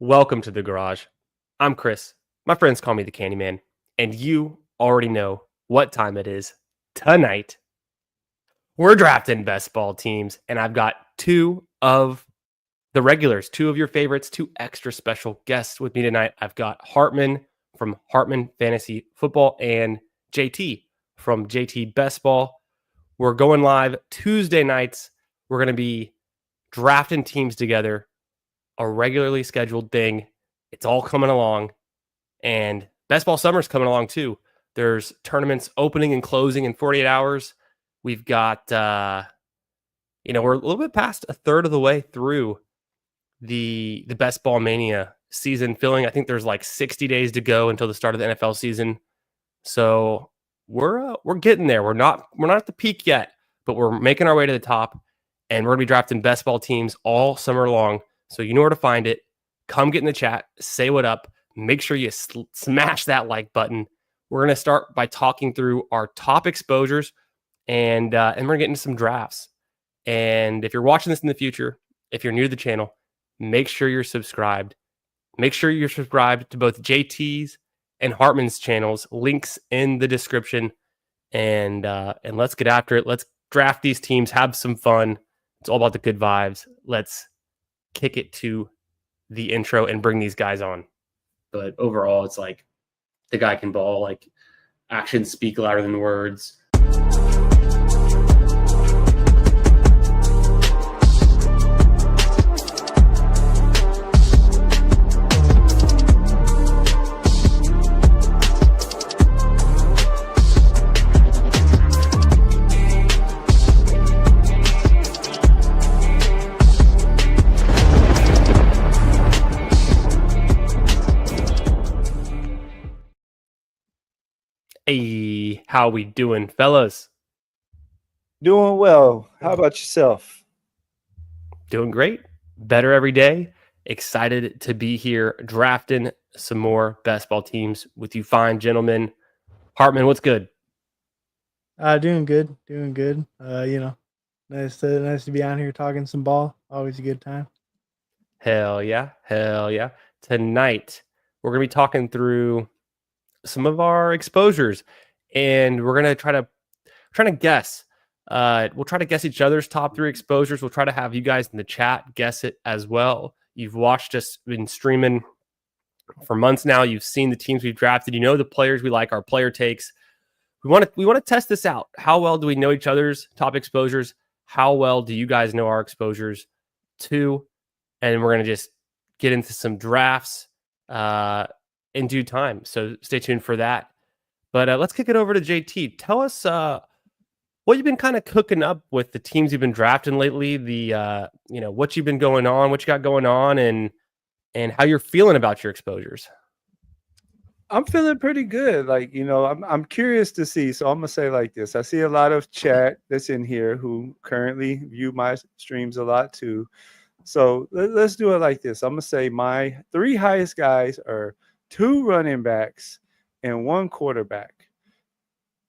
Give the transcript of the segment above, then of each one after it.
Welcome to the garage. I'm Chris. My friends call me the Candyman, and you already know what time it is. Tonight, we're drafting best ball teams, and I've got two of the regulars, two of your favorites, two extra special guests with me tonight. I've got Hartman from Hartman Fantasy Football and JT from JT Best Ball. We're going live Tuesday nights. We're going to be drafting teams together, a regularly scheduled thing. It's all coming along, and best ball summer's coming along too. There's tournaments opening and closing in 48 hours. We've got, we're a little bit past a third of the way through the best ball mania season filling. I think there's like 60 days to go until the start of the NFL season. So we're getting there. We're not at the peak yet, but we're making our way to the top, and we're gonna be drafting best ball teams all summer long. So you know where to find it. Come get in the chat, say what up. Make sure you smash that like button. We're going to start by talking through our top exposures, and we're going to get into some drafts. And if you're watching this in the future, if you're new to the channel, make sure you're subscribed. Make sure you're subscribed to both JT's and Hartman's channels. Links in the description. And let's get after it. Let's draft these teams, have some fun. It's all about the good vibes. Let's kick it to the intro and bring these guys on. But overall, it's like the guy can ball. Like, actions speak louder than words. Hey, how we doing, fellas? Doing well. How about yourself? Doing great. Better every day. Excited to be here drafting some more best ball teams with you fine gentlemen. Hartman, what's good? Doing good. Nice to be on here talking some ball. Always a good time. Hell yeah. Tonight, we're going to be talking through some of our exposures, and we're going to trying to guess. We'll try to guess each other's top three exposures. We'll try to have you guys in the chat guess it as well. You've watched us, been streaming for months now. You've seen the teams we've drafted. You know the players we like, our player takes. We want to test this out. How well do we know each other's top exposures? How well do you guys know our exposures too? And we're going to just get into some drafts in due time. So stay tuned for that. But let's kick it over to JT. Tell us what you've been kind of cooking up with the teams you've been drafting lately, what you've been going on, what you got going on, and how you're feeling about your exposures. I'm feeling pretty good. I'm curious to see. So I'm gonna say like this. I see a lot of chat that's in here who currently view my streams a lot too. So let's do it like this. I'm gonna say my three highest guys are 2 running backs and 1 quarterback.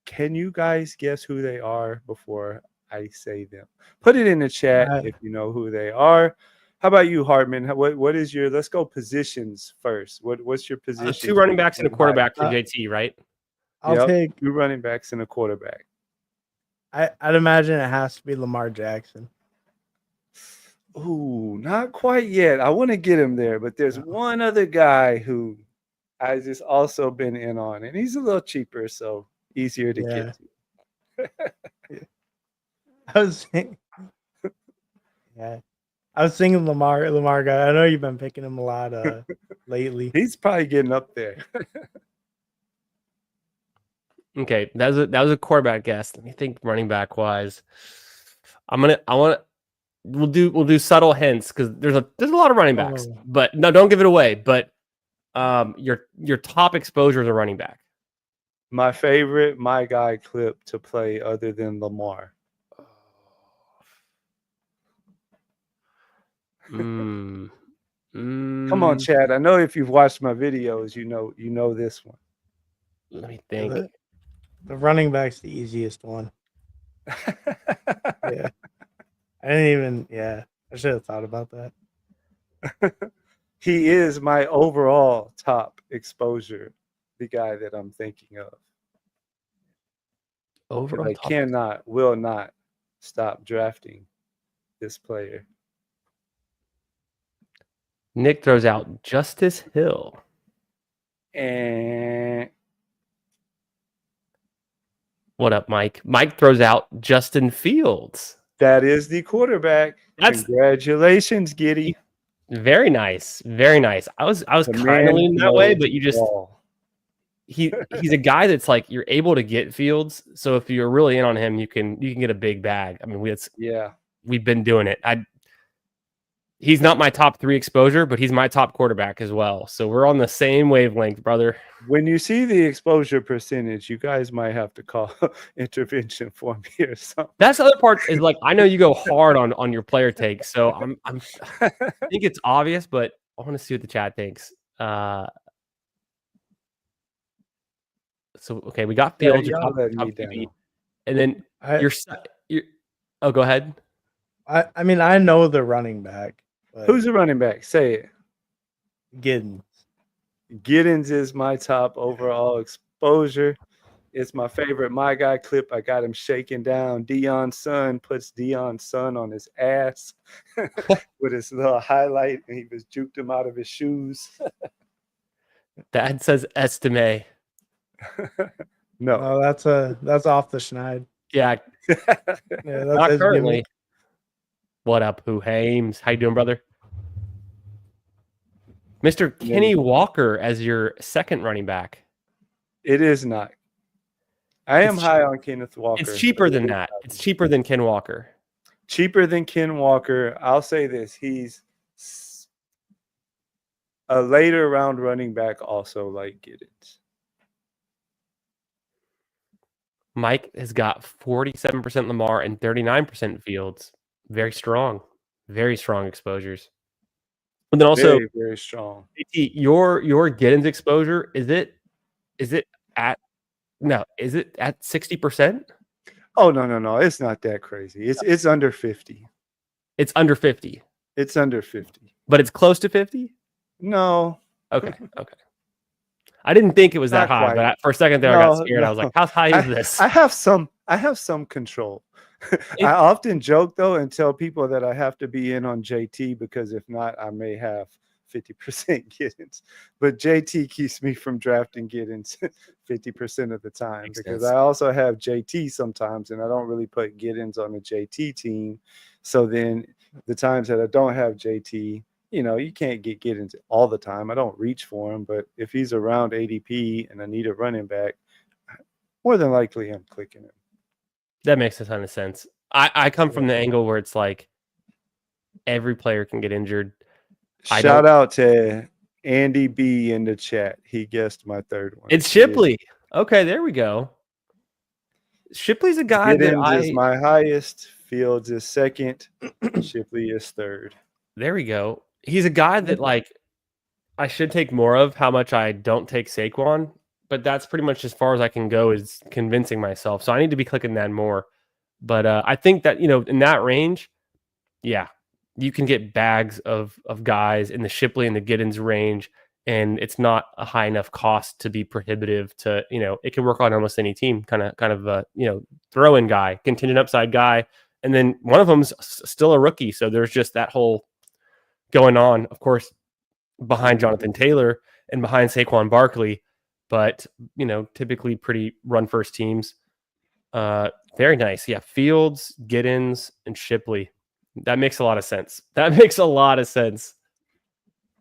Can you guys guess who they are before I say them? Put it in the chat if you know who they are. How about you, Hartman? What is your? Let's go positions first. What's your position? 2 running backs and a quarterback for JT, right? I'll take 2 running backs and a quarterback. I'd imagine it has to be Lamar Jackson. Ooh, not quite yet. I want to get him there, but there's one other guy who I just also been in on, and he's a little cheaper, so easier to get to. I was thinking Lamar guy. I know you've been picking him a lot lately. He's probably getting up there. Okay, that was a quarterback guess. Let me think running back wise. We'll do subtle hints because there's a lot of running backs, but no, don't give it away. But your top exposure is a running back. My favorite, my guy clip to play other than Lamar. Come on, Chad. I know if you've watched my videos, you know this one. Let me think. The running back's the easiest one. I should have thought about that. he is my overall top exposure, the guy that I'm thinking of. Overall, I will not stop drafting this player. Nick throws out Justice Hill. And What up, Mike? Mike throws out Justin Fields. that is the quarterback. That's Congratulations, Giddy. very nice. Very nice. I was The kind of man leaning that way, knows but you just ball. he's a guy that's like you're able to get Fields. So if you're really in on him, you can get a big bag. I mean, we've been doing it. He's not my top 3 exposure, but he's my top quarterback as well. So we're on the same wavelength, brother. When you see the exposure percentage, you guys might have to call intervention for me or something. That's the other part is like I know you go hard on your player takes, so I think it's obvious, but I want to see what the chat thinks. So okay, we got Fields, y'all top letting me QB, down. and then you're oh, go ahead. I mean, I know the running back. But Who's the running back? Say it. Giddens. Giddens is my top overall exposure. It's my favorite My Guy clip. I got him shaking down. Deion's son puts Deion's son on his ass with his little highlight, and he was juked him out of his shoes. Dad says Estime. No. Oh, that's off the schneid. Yeah, Yeah, not that's currently. What up, Who Hames? How you doing, brother? Mr. Kenny Walker as your second running back. It is not. I am high on Kenneth Walker. It's cheaper than that. It's cheaper than Ken Walker. Cheaper than Ken Walker. I'll say this. He's a later round running back also like Giddens. Mike has got 47% Lamar and 39% Fields. Very strong exposures. And then also, very, very strong. Your Giddens exposure is it at 60%? Oh no! It's not that crazy. It's under 50. It's under 50. It's under 50. But it's close to 50? No. Okay. I didn't think it was that Not high, quite. but for a second there, I got scared. I was like, how high is this? I have some control. I often joke though and tell people that I have to be in on JT because if not, I may have 50% Giddens. But JT keeps me from drafting Giddens 50% of the time because I also have JT sometimes, and I don't really put Giddens on the JT team. So then the times that I don't have JT, you can't get Giddens all the time. I don't reach for him, but if he's around ADP and I need a running back, more than likely I'm clicking him. That makes a ton of sense. I come from the angle where it's like every player can get injured. Shout out to Andy B in the chat. He guessed my third one. It's Shipley. Okay, there we go. Shipley's a guy Giddens is my highest. Fields is second. Shipley is third. There we go. He's a guy that I should take more of. How much I don't take Saquon, but that's pretty much as far as I can go is convincing myself. So I need to be clicking that more. But I think that in that range, yeah, you can get bags of guys in the Shipley and the Giddens range, and it's not a high enough cost to be prohibitive to it can work on almost any team. Kind of a throw in guy, contingent upside guy, and then one of them's still a rookie. So there's just that whole going on, of course, behind Jonathan Taylor and behind Saquon Barkley, but typically pretty run first teams. Very nice. Yeah, Fields, Giddens, and Shipley. That makes a lot of sense.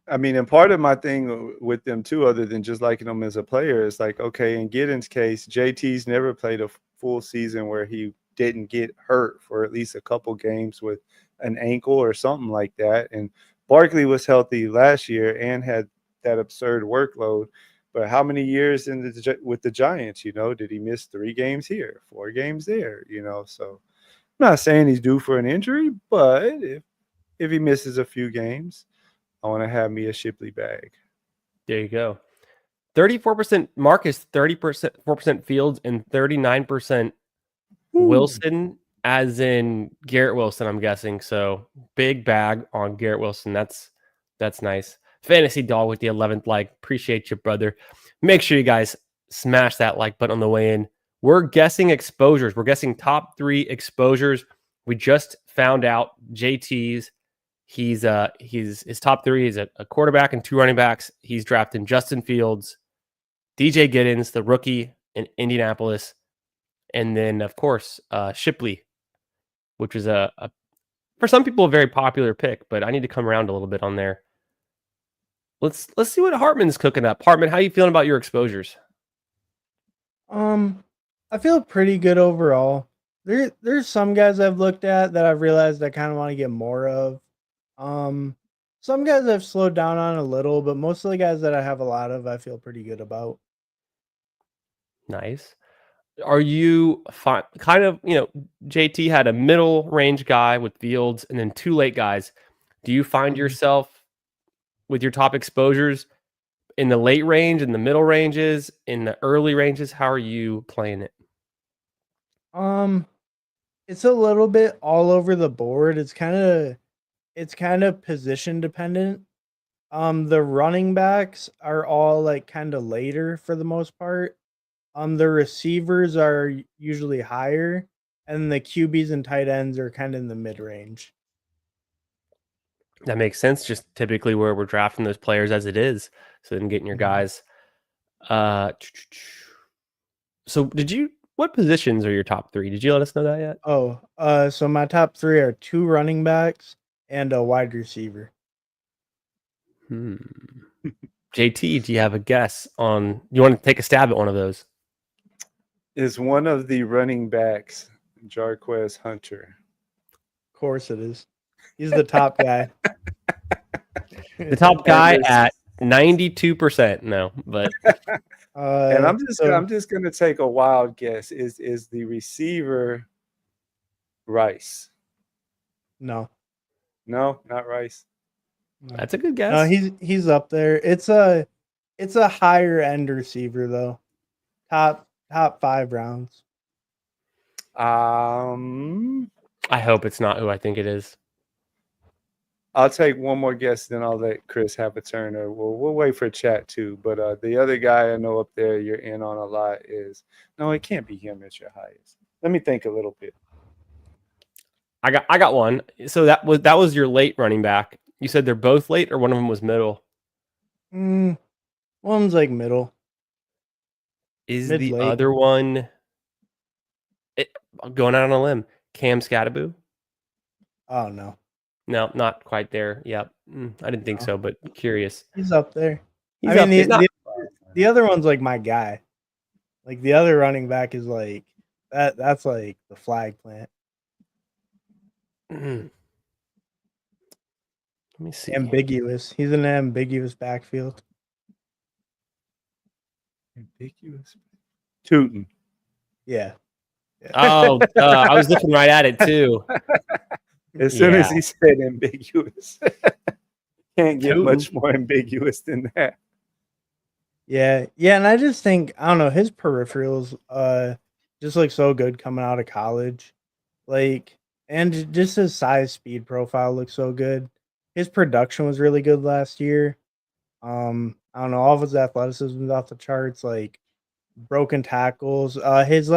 I mean, and part of my thing with them too, other than just liking them as a player, is like, okay, in Giddens' case, JT's never played a full season where he didn't get hurt for at least a couple games with an ankle or something like that. And Barkley was healthy last year and had that absurd workload. But how many years with the Giants, did he miss 3 games here, 4 games there, So I'm not saying he's due for an injury, but if he misses a few games, I want to have me a Shipley bag. There you go. 34% Marcus, 4% Fields, and 39% Wilson, as in Garrett Wilson, I'm guessing. So big bag on Garrett Wilson. That's nice. Fantasy Dog with the 11th like. Appreciate you, brother. Make sure you guys smash that like button on the way in. We're guessing exposures. We're guessing top 3 exposures. We just found out JT's. He's his top 3 is a quarterback and 2 running backs. He's drafting Justin Fields, DJ Giddens, the rookie in Indianapolis, and then of course Shipley, which is a for some people a very popular pick, but I need to come around a little bit on there. Let's see what Hartman's cooking up. Hartman, how you feeling about your exposures? I feel pretty good overall. There's some guys I've looked at that I've realized I kind of want to get more of. Some guys I've slowed down on a little, but most of the guys that I have a lot of, I feel pretty good about. Nice. Are you kind of, JT had a middle range guy with Fields and then 2 late guys. Do you find yourself with your top exposures in the late range, in the middle ranges, in the early ranges? How are you playing it? It's a little bit all over the board. It's kind of position dependent. The running backs are all like kind of later for the most part. The receivers are usually higher, and the QBs and tight ends are kind of in the mid range. That makes sense. Just typically where we're drafting those players as it is. So then getting your guys. So what positions are your top 3? Did you let us know that yet? So my top 3 are 2 running backs and a wide receiver. JT, do you have a guess on, you want to take a stab at one of those? Is one of the running backs Jarquez Hunter? Of course it is. He's the top guy. The top guy at 92%. No, but and I'm just gonna take a wild guess. Is the receiver Rice? No, not Rice. No. That's a good guess. No, he's up there. It's a higher end receiver though. Top 5 rounds. I hope it's not who I think it is. I'll take one more guess, then I'll let Chris have a turn. Or we'll wait for chat too. But the other guy I know up there you're in on a lot is it can't be him at your highest. Let me think a little bit. I got one. So that was your late running back. You said they're both late, or one of them was middle? One's like middle. Is the other one going out on a limb? Cam Scattaboo? Oh no. No, not quite there. Yep. I didn't think so, but curious. He's up there. The other one's like my guy. Like the other running back is like that's like the flag plant. Let me see. Ambiguous. He's in an ambiguous backfield. Ambiguous. Tootin. Yeah. Oh, I was looking right at it too. As soon as he said ambiguous, can't get much more ambiguous than that. Yeah, and I just think I don't know, his peripherals just look so good coming out of college, like, and just his size speed profile looks so good. His production was really good last year. I don't know, all of his athleticism is off the charts, like broken tackles. His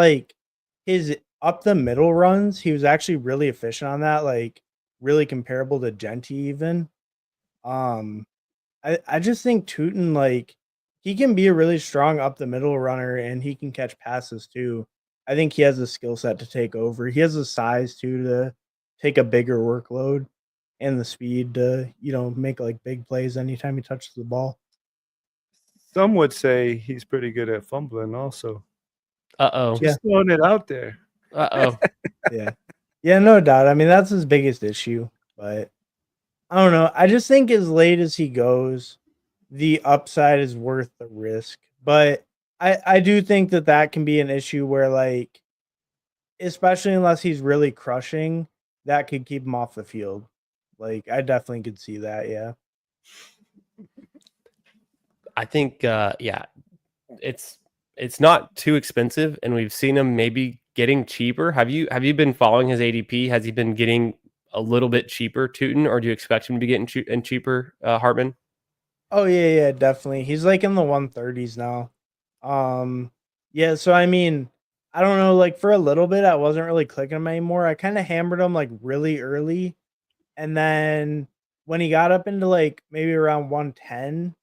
up the middle runs, he was actually really efficient on that, like really comparable to Genty even. I just think Tootin, like, he can be a really strong up the middle runner and he can catch passes too. I think he has the skill set to take over. He has the size too to take a bigger workload and the speed to, make like big plays anytime he touches the ball. Some would say he's pretty good at fumbling also. Just throwing it out there. Yeah, no doubt. I mean, that's his biggest issue, but I don't know. I just think as late as he goes, the upside is worth the risk. But I do think that can be an issue where, like, especially unless he's really crushing, that could keep him off the field. Like, I definitely could see that, yeah. I think, it's not too expensive, and we've seen him maybe getting cheaper. Have you been following his ADP? Has he been getting a little bit cheaper, Tootin, or do you expect him to be getting cheaper, Hartman? Oh yeah, definitely. He's like in the 130s now. Yeah, so I mean, I don't know, like for a little bit I wasn't really clicking him anymore. I kind of hammered him like really early, and then when he got up into like maybe around 110,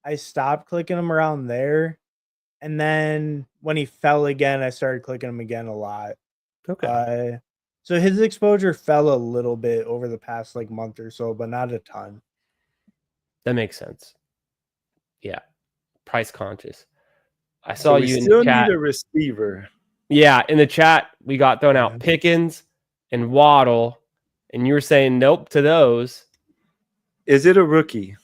I stopped clicking him around there. And then when he fell again, I started clicking him again a lot. Okay. So his exposure fell a little bit over the past like month or so, but not a ton. That makes sense. Yeah. Price conscious. I So saw we you in the still chat. need a receiver. Yeah, in the chat, we got thrown Yeah. out Pickens and Waddle, and you were saying nope to those. Is it a rookie?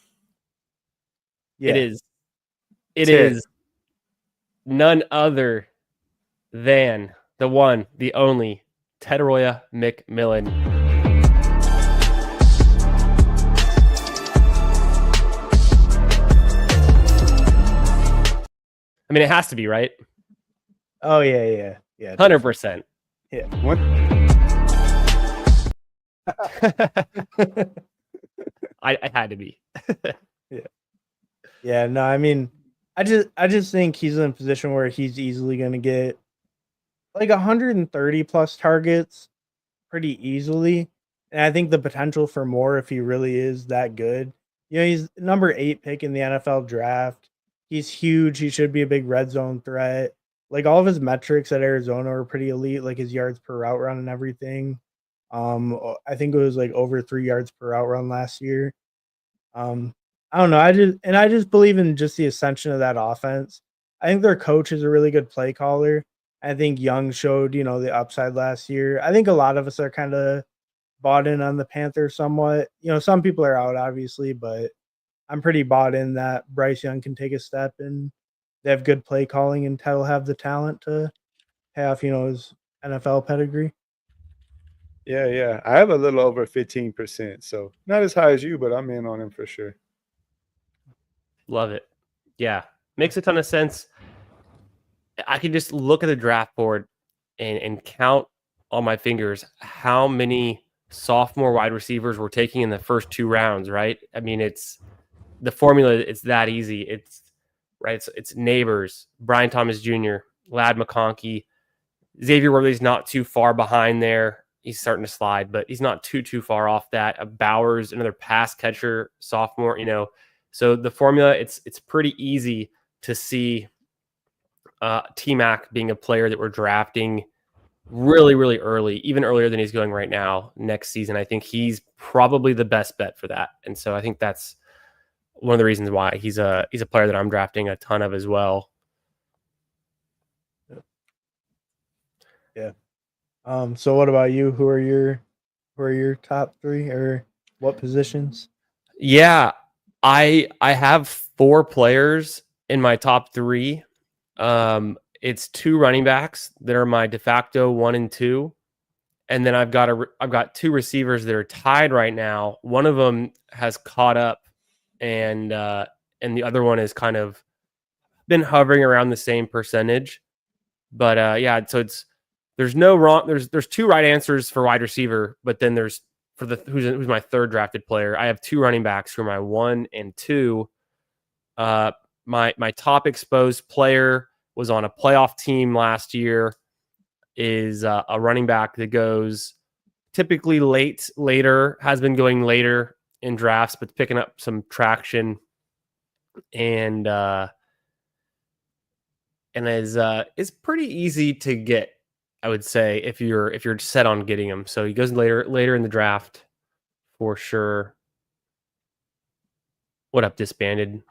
Yeah. It is. It Ted. is none other than the one, the only Tedroya McMillan. I mean, it has to be, right? Oh yeah. 100%. Yeah. What? I had to be. Yeah, no, I mean, I just think he's in a position where he's easily going to get like 130 plus targets pretty easily. And I think the potential for more if he really is that good. You know, he's number 8 pick in the NFL draft. He's huge. He should be a big red zone threat. Like all of his metrics at Arizona are pretty elite, like his yards per route run and everything. I think it was like over 3 yards per route run last year. I don't know. I just believe in just the ascension of that offense. I think their coach is a really good play caller. I think Young showed, you know, the upside last year. I think a lot of us are kind of bought in on the Panthers somewhat. You know, some people are out obviously, but I'm pretty bought in that Bryce Young can take a step and they have good play calling and Ted will have the talent to have, you know, his NFL pedigree. Yeah. I have a little over 15%, so not as high as you, but I'm in on him for sure. Love it. Yeah. Makes a ton of sense. I can just look at the draft board and count on my fingers how many sophomore wide receivers we're taking in the first 2 rounds, right? I mean, it's the formula, it's that easy. It's right. It's Neighbors, Brian Thomas Jr., Lad McConkey, Xavier Worthy's not too far behind there. He's starting to slide, but he's not too far off that. Bowers, another pass catcher, sophomore, you know. So the formula, it's pretty easy to see T-Mac being a player that we're drafting really early, even earlier than he's going right now next season. I think he's probably the best bet for that. And so I think that's one of the reasons why he's a player that I'm drafting a ton of as well. Yeah. So what about you? Who are your top 3 or what positions? Yeah, I have 4 players in my top 3. It's 2 running backs that are my de facto 1 and 2, and then I've got 2 receivers that are tied right now. One of them has caught up, and the other one is kind of been hovering around the same percentage. But yeah, so there's no wrong. There's 2 right answers for wide receiver, but then there's for the who's my 3rd drafted player. I have 2 running backs who are my 1 and 2. My top exposed player was on a playoff team last year. Is a running back that goes typically later, has been going later in drafts, but picking up some traction and is pretty easy to get, I would say, if you're set on getting him. So he goes later in the draft for sure. What up, Disbanded?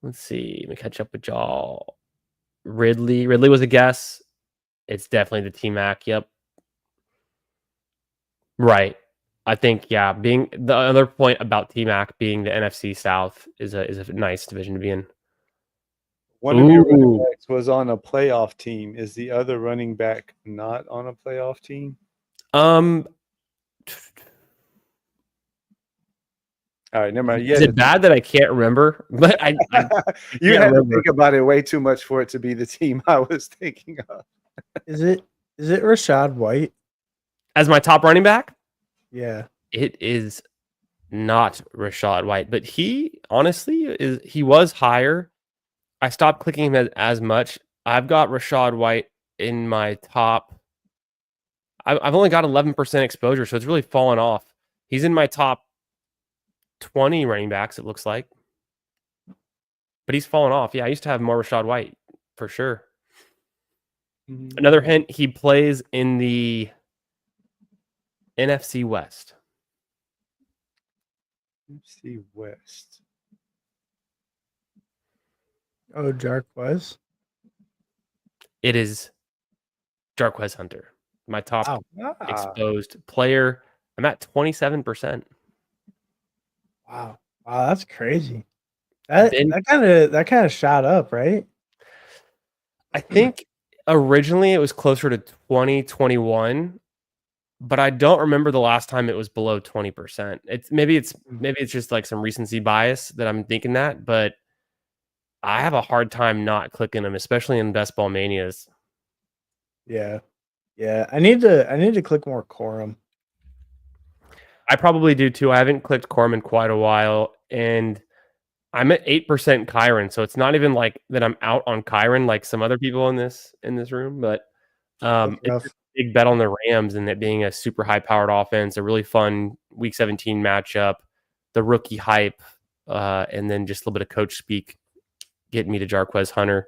Let's see. Let me catch up with y'all. Ridley was a guess. It's definitely the T-Mac. Yep. Right. I think, yeah, being the other point about T-Mac being the NFC South is a nice division to be in. One of your running backs was on a playoff team. Is the other running back not on a playoff team? All right, never mind. Is it bad that I can't remember? But I you had to think about it way too much for it to be the team I was thinking of. Is it Rashad White as my top running back? Yeah. It is not Rashad White, but he honestly he was higher. I stopped clicking him as much. I've got Rashad White in my top. I've only got 11% exposure, so it's really fallen off. He's in my top 20 running backs, it looks like. But he's fallen off. Yeah, I used to have more Rashad White for sure. Another hint, he plays in the NFC West. NFC West. Oh, Jarquez. It is Jarquez Hunter, my top Ah, exposed player. I'm at 27%. Wow, that's crazy. That Ben- that kind of shot up, right? I think originally it was closer to 2021, but I don't remember the last time it was below 20%. Maybe it's just like some recency bias that I'm thinking that, but I have a hard time not clicking them, especially in Best Ball Manias. Yeah. I need to click more Quorum. I probably do too. I haven't clicked Corm in quite a while, and I'm at 8% Kyron, so it's not even like that I'm out on Kyron like some other people in this room, but That's it's rough. just a big bet on the Rams and it being a super high powered offense, a really fun Week 17 matchup, the rookie hype, and then just a little bit of coach speak getting me to Jarquez Hunter.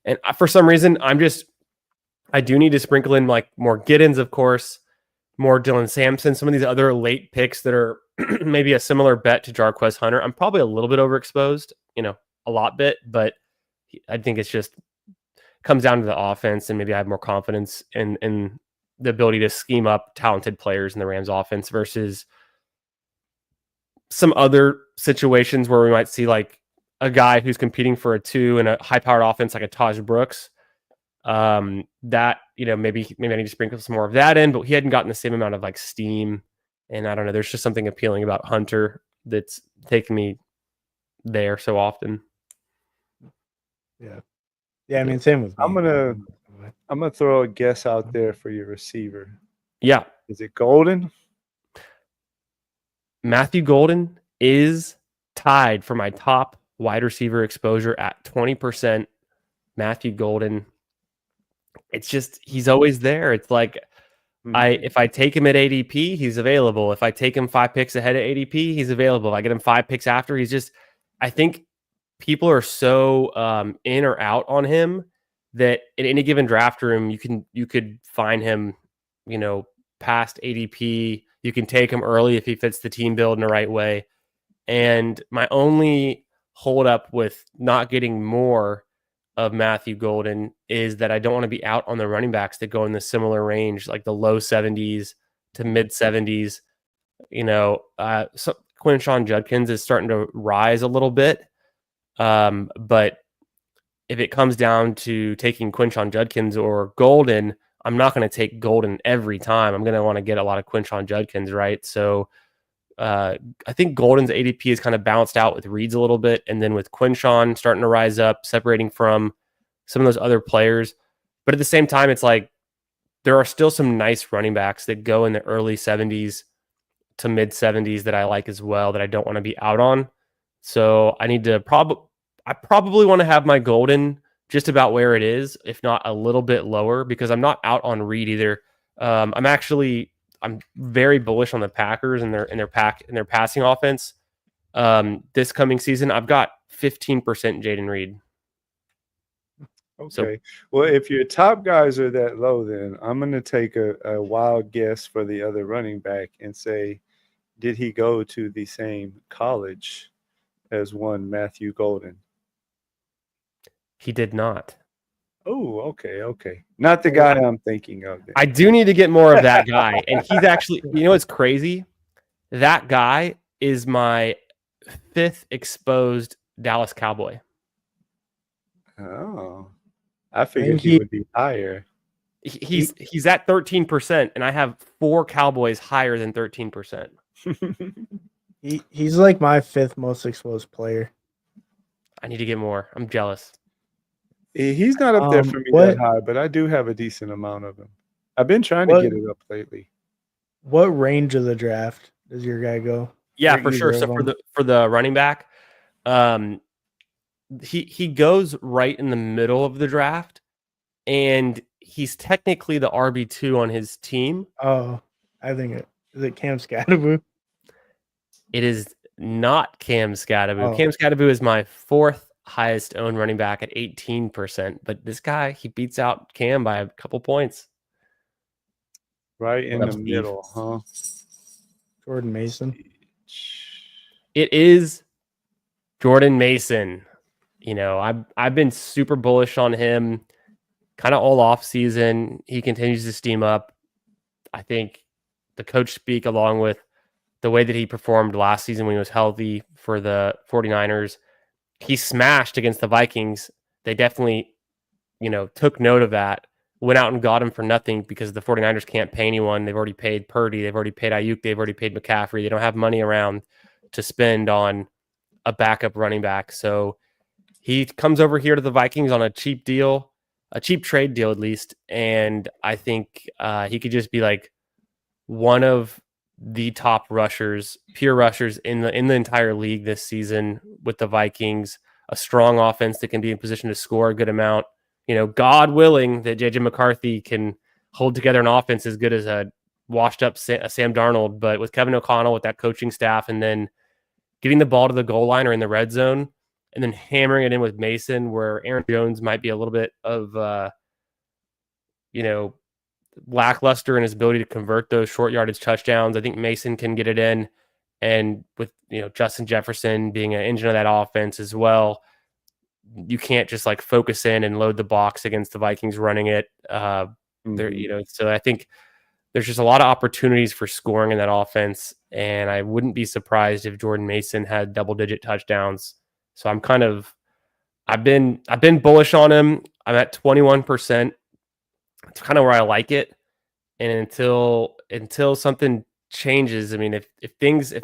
And for some reason, I do need to sprinkle in like more Giddens, of course, more Dylan Sampson, some of these other late picks that are maybe a similar bet to Jarquez Hunter. I'm probably a little bit overexposed, a lot bit, but I think it's just comes down to the offense, and maybe I have more confidence in the ability to scheme up talented players in the Rams offense versus some other situations where we might see like a guy who's competing for a 2 in a high powered offense like a Taj Brooks. That, maybe I need to sprinkle some more of that in, but he hadn't gotten the same amount of like steam. And I don't know, there's just something appealing about Hunter that's taken me there so often. Yeah. I mean, same with me. I'm gonna throw a guess out there for your receiver. Yeah. Is it Golden? Matthew Golden is tied for my top wide receiver exposure at 20%. Matthew Golden. It's just, he's always there. It's like, if I take him at ADP, he's available. If I take him 5 picks ahead of ADP, he's available. If I get him 5 picks after, I think people are so in or out on him that in any given draft room, you could find him, past ADP. You can take him early if he fits the team build in the right way. And my only hold up with not getting more of Matthew Golden is that I don't want to be out on the running backs that go in the similar range, like the low 70s to mid 70s. So Quinshon Judkins is starting to rise a little bit. But if it comes down to taking Quinshon Judkins or Golden, I'm not going to take Golden every time. I'm going to want to get a lot of Quinshon Judkins, right? So I think Golden's ADP is kind of balanced out with Reed's a little bit, and then with Quinshon starting to rise up, separating from some of those other players. But at the same time, it's like there are still some nice running backs that go in the early 70s to mid 70s that I like as well, that I don't want to be out on. So I need to probably want to have my Golden just about where it is, if not a little bit lower, because I'm not out on Reed either. I'm very bullish on the Packers and their passing offense. This coming season, I've got 15% Jaden Reed. Okay. So, well, if your top guys are that low, then I'm going to take a wild guess for the other running back and say, did he go to the same college as one Matthew Golden? He did not. Oh, okay. Not the guy I'm thinking of. Then. I do need to get more of that guy. And he's actually, what's crazy? That guy is my 5th exposed Dallas Cowboy. Oh, I figured he would be higher. He's at 13%, and I have 4 Cowboys higher than 13%. He's like my 5th most exposed player. I need to get more. I'm jealous. He's not up there for me that high, but I do have a decent amount of him. I've been trying to get it up lately. What range of the draft does your guy go? Yeah, for sure. either So of them. for the running back, he goes right in the middle of the draft, and he's technically the RB2 on his team. Oh, I think is it Cam Scatterbu? It is not Cam Scatterbu. Oh. Cam Scatterbu is my fourth highest owned running back at 18%, but this guy, he beats out Cam by a couple points. Right in What up, the Steve? middle, huh? Jordan Mason. It is Jordan Mason. You know, I've been super bullish on him kind of all off season. He continues to steam up. I think the coach speak, along with the way that he performed last season when he was healthy for the 49ers, he smashed against the Vikings. They definitely, you know, took note of that, went out and got him for nothing because the 49ers can't pay anyone. They've already paid Purdy. They've already paid Ayuk. They've already paid McCaffrey. They don't have money around to spend on a backup running back. So he comes over here to the Vikings on a cheap deal, a cheap trade deal at least. And I think he could just be like one of the top rushers, pure rushers in the entire league this season with the Vikings. A strong offense that can be in position to score a good amount. You know, God willing that JJ McCarthy can hold together an offense as good as a washed up Sam Darnold. But with Kevin O'Connell, with that coaching staff, and then getting the ball to the goal line or in the red zone, and then hammering it in with Mason, where Aaron Jones might be a little bit of, you know, lackluster in his ability to convert those short yardage touchdowns. I think Mason can get it in. And with, you know, Justin Jefferson being an engine of that offense as well, you can't just like focus in and load the box against the Vikings running it. There, you know, so I think there's just a lot of opportunities for scoring in that offense, and I wouldn't be surprised if Jordan Mason had double-digit touchdowns. So I've been bullish on him. I'm at 21%. It's kind of where I like it. And until something changes, I mean, if things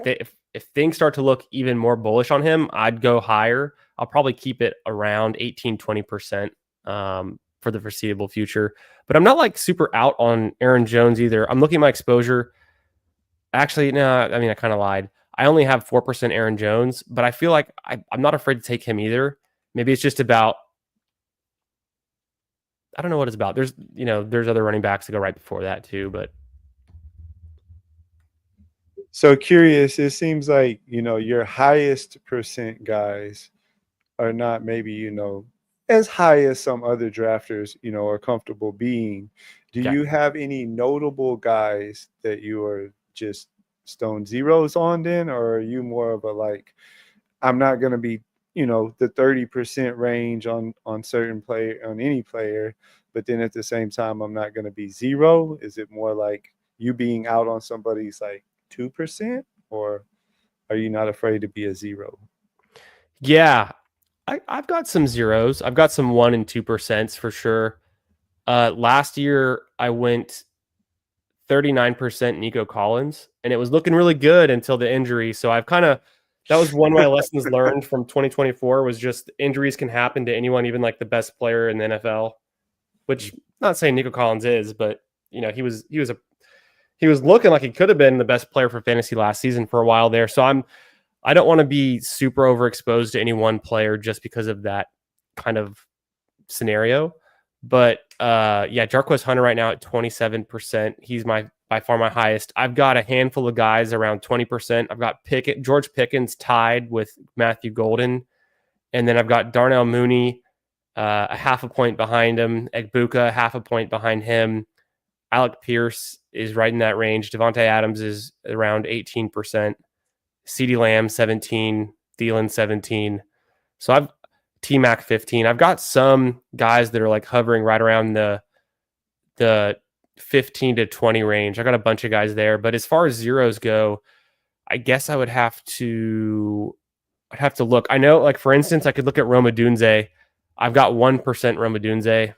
start to look even more bullish on him, I'd go higher. I'll probably keep it around 18-20% for the foreseeable future. But I'm not like super out on Aaron Jones either. I'm looking at my exposure. Actually, no, I mean, I kind of lied. I only have 4% Aaron Jones, but I feel like I'm not afraid to take him either. Maybe it's just about, I don't know what it's about. There's other running backs that go right before that too, but So curious, it seems like, your highest percent guys are not maybe, as high as some other drafters, are comfortable being. Do okay. you have any notable guys that you are just stone zeros on then, or are you more of a like, I'm not going to be, the 30% range on certain player, on any player, but then at the same time, I'm not going to be zero? Is it more like you being out on somebody's like 2%, or are you not afraid to be a zero? Yeah, I've got some zeros. I've got some 1% and 2% for sure. Last year I went 39% Nico Collins, and it was looking really good until the injury. So that was one of my lessons learned from 2024 was just injuries can happen to anyone, even like the best player in the NFL, which not saying Nico Collins is, but he was looking like he could have been the best player for fantasy last season for a while there. So I don't want to be super overexposed to any one player just because of that kind of scenario. But yeah, Jarquez Hunter right now at 27%. He's by far my highest. I've got a handful of guys around 20%. I've got George Pickens tied with Matthew Golden. And then I've got Darnell Mooney a half a point behind him. Egbuka half a point behind him. Alec Pierce is right in that range. Devontae Adams is around 18%. CeeDee Lamb 17, Thielen 17. So I've T-Mac 15. I've got some guys that are like hovering right around the 15 to 20 range. I got a bunch of guys there, but as far as zeros go, I guess I'd have to look. I know, like for instance, I could look at Roma Dunze. I've got 1% Roma Dunze.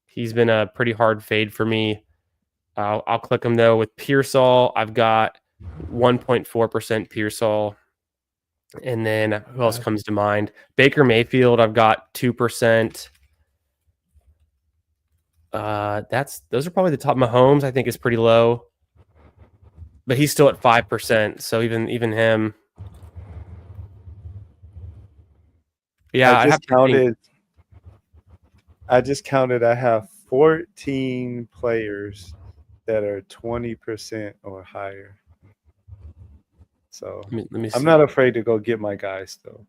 He's been a pretty hard fade for me. I'll click him though. With Pearsall, I've got 1.4% Pearsall. And then who else comes to mind? Baker Mayfield, I've got 2%. Those are probably the top. Mahomes, I think, is pretty low. but he's still at 5%. So even him, yeah, I'd have to think. I just counted. I have 14 players that are 20% or higher. So Let me I'm see. not afraid to go get my guys though.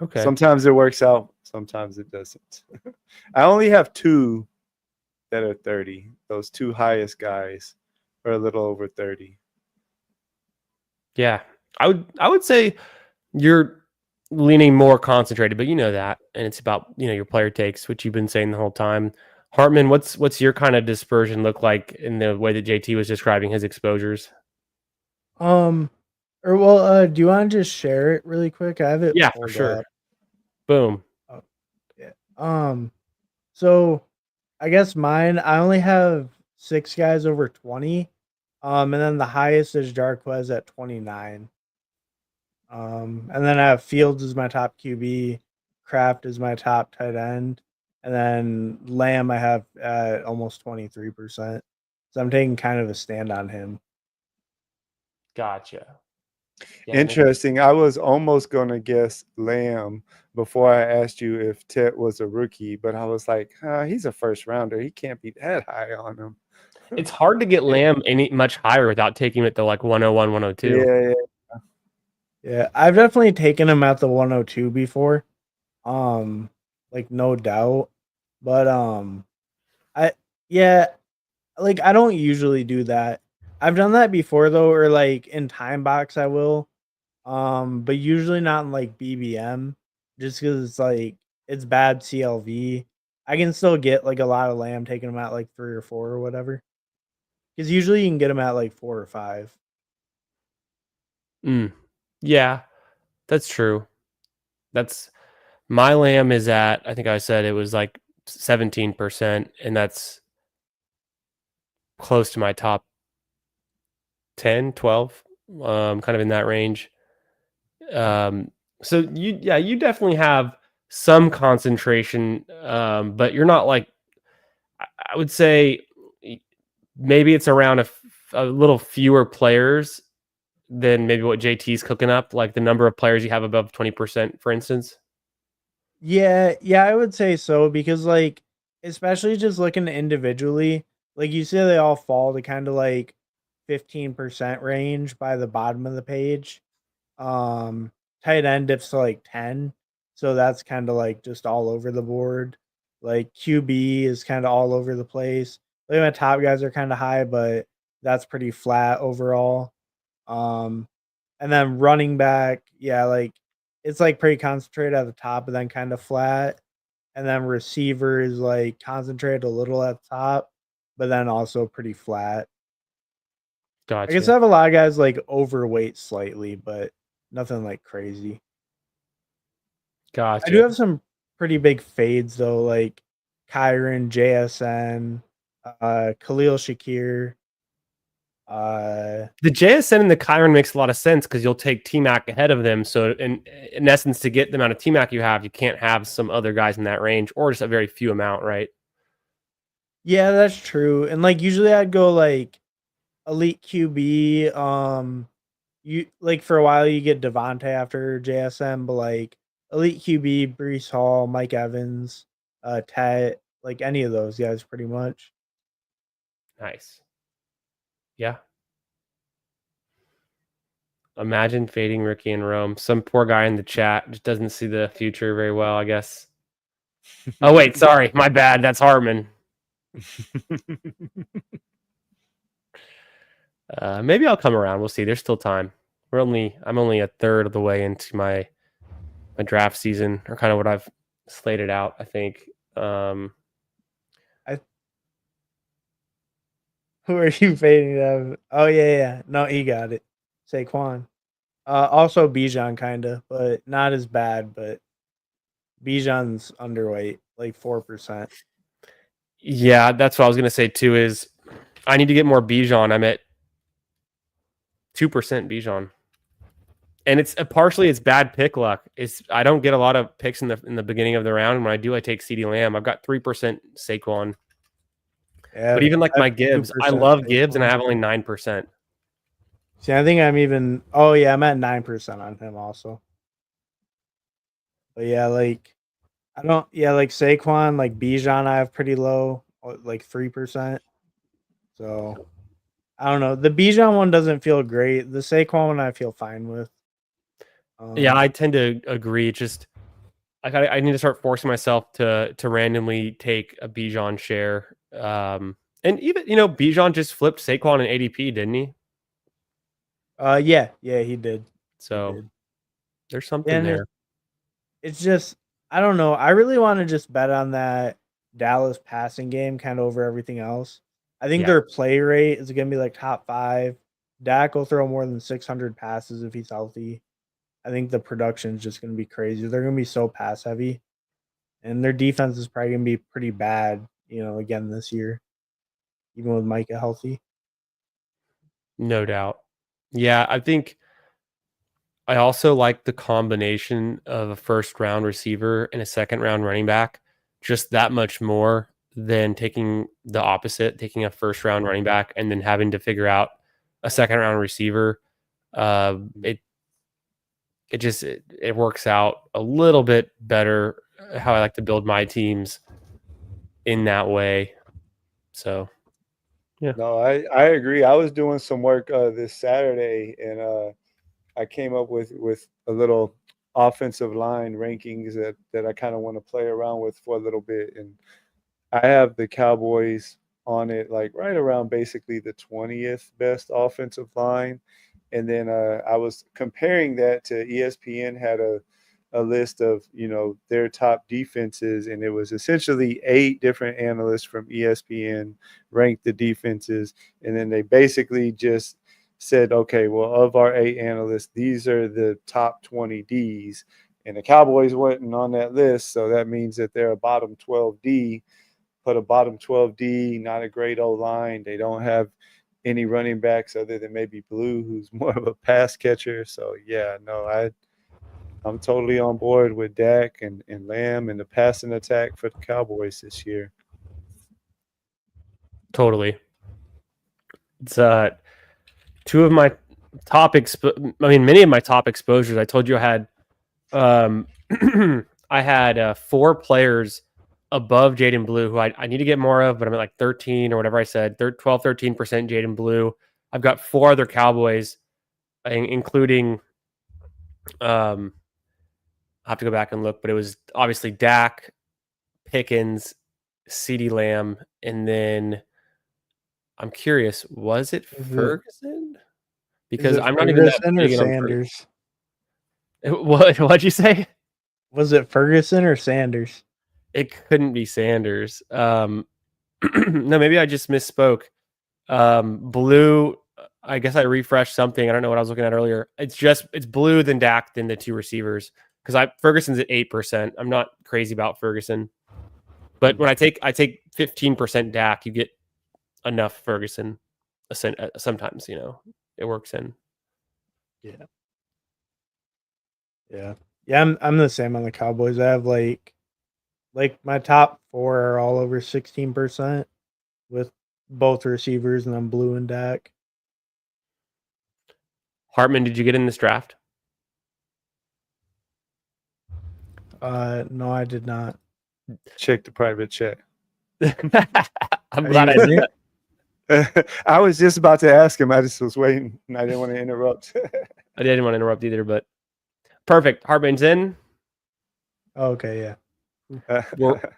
Okay. Sometimes it works out, sometimes it doesn't. I only have 2 that are 30. Those 2 highest guys are a little over 30. Yeah, I would say you're leaning more concentrated, but you know that, and it's about your player takes, which you've been saying the whole time. Hartman, what's your kind of dispersion look like in the way that JT was describing his exposures? Do you want to just share it really quick? I have it Yeah, for pulled sure. up. Boom. Oh, yeah. So I guess mine, I only have 6 guys over 20. And then the highest is Jarquez at 29. And then I have Fields as my top QB, Kraft is my top tight end, and then Lamb I have at almost 23%. So I'm taking kind of a stand on him. Gotcha. Yeah, Interesting. I was almost going to guess Lamb before I asked you if Tet was a rookie, but I was like, he's a first rounder. He can't be that high on him. it's hard to get Lamb any much higher without taking it to like 101, 102. Yeah. Yeah, I've definitely taken him at the 102 before. Like no doubt. But I yeah, like I don't usually do that. I've done that before though, or like in time box I will. But usually not in like BBM, just because it's like it's bad CLV. I can still get like a lot of Lamb taking them at like 3 or 4 or whatever. Because usually you can get them at like 4 or 5. Yeah, that's true. That's my Lamb is at, I think I said it was like 17%, and that's close to my top 10, 12, kind of in that range. So you definitely have some concentration, but you're not like, I would say maybe it's around a little fewer players than maybe what JT's cooking up, like the number of players you have above 20%, for instance. Yeah, I would say so because like especially just looking individually, like you see they all fall to kind of like 15% range by the bottom of the page. Um Tight end dips to like 10. So that's kind of like just all over the board. Like QB is kind of all over the place. Like my top guys are kind of high, but that's pretty flat overall. Um and then running back, yeah, like it's like pretty concentrated at the top and then kind of flat. And then receiver is like concentrated a little at the top, but then also pretty flat. I guess I Gotcha. have a lot of guys like overweight slightly, but nothing like crazy. I do Gotcha. have some pretty big fades though, like Kyron, JSN, Khalil Shakir. The JSN and the Chiron makes a lot of sense because you'll take T-Mac ahead of them. So in essence, to get the amount of T-Mac you have, you can't have some other guys in that range or just a very few amount, right? Yeah, that's true. And like usually I'd go like elite QB. You like for a while you get Devontae after JSM, but like elite QB, Brees Hall, Mike Evans, Tet, like any of those guys pretty much. Nice. Yeah. Imagine fading Ricky in Rome. Some poor guy in the chat just doesn't see the future very well, I guess. Oh, wait, sorry. My bad. That's Hartman. Maybe I'll come around. We'll see. There's still time. I'm only a third of the way into my draft season, or kind of what I've slated out, I think. Who are you fading of? Oh yeah. No, he got it. Saquon. Also Bijan kinda, but not as bad, but Bijan's underweight, like 4%. Yeah, that's what I was gonna say too. Is I need to get more Bijan. I'm at 2% Bijan, and it's partially it's bad pick luck. I don't get a lot of picks in the beginning of the round. And when I do, I take CeeDee Lamb. I've got 3% Saquon, Yeah, but even like I have my Gibbs, I 2% love Gibbs, and I Saquon. have only 9%. See, I think I'm even. Oh yeah, I'm at 9% on him also. But yeah, like I don't. Yeah, like Saquon, like Bijan, I have pretty low, like 3%. So I don't know. The Bijan one doesn't feel great. The Saquon one I feel fine with. Yeah, I tend to agree. Just I need to start forcing myself to randomly take a Bijan share. And even Bijan just flipped Saquon and ADP, didn't he? Yeah, he did. So there's something And there. it's just I don't know. I really want to just bet on that Dallas passing game kind of over everything else. I think Yeah. their play rate is going to be like top 5. Dak will throw more than 600 passes if he's healthy. I think the production is just going to be crazy. They're going to be so pass heavy, and their defense is probably going to be pretty bad. Again this year, even with Micah healthy. No doubt. Yeah, I think I also like the combination of a first round receiver and a second round running back just that much more than taking the opposite, taking a first round running back and then having to figure out a second round receiver. It works out a little bit better how I like to build my teams in that way. So, yeah. No, I agree. I was doing some work this Saturday, and I came up with a little offensive line rankings that I kind of want to play around with for a little bit. And I have the Cowboys on it, like right around basically the 20th best offensive line. And then I was comparing that to ESPN had a list of their top defenses, and it was essentially 8 different analysts from ESPN ranked the defenses, and then they basically just said, okay, well, of our 8 analysts, these are the top 20 Ds, and the Cowboys weren't on that list, so that means that they're a bottom 12 D. Put a bottom 12 D, not a great O line. They don't have any running backs other than maybe Blue, who's more of a pass catcher. So yeah, no, I'm totally on board with Dak and Lamb and the passing attack for the Cowboys this year. Totally. It's two of my top many of my top exposures. I told you I had I had 4 players above Jaden Blue who I need to get more of, but I'm at like 13 or whatever I said, 12, 13% Jaden Blue. I've got 4 other Cowboys, including I have to go back and look, but it was obviously Dak, Pickens, CeeDee Lamb, and then I'm curious, was it Ferguson? Because I'm not even that big on Sanders. What'd you say? Was it Ferguson or Sanders? It couldn't be Sanders. No, maybe I just misspoke. Blue, I guess I refreshed something. I don't know what I was looking at earlier. It's Blue, then Dak, then the 2 receivers. Because Ferguson's at 8%. I'm not crazy about Ferguson. But when I take 15% Dak, you get enough Ferguson. Sometimes, it works in. Yeah. I'm the same on the Cowboys. I have like my top 4 are all over 16% with both receivers, and then Blue and Dak. Hartman, did you get in this draft? No, I did not. Check the private chat. I'm glad I did. I was just about to ask him. I just was waiting, and I didn't want to interrupt. I didn't want to interrupt either, but perfect. Hartman's in. Okay, yeah.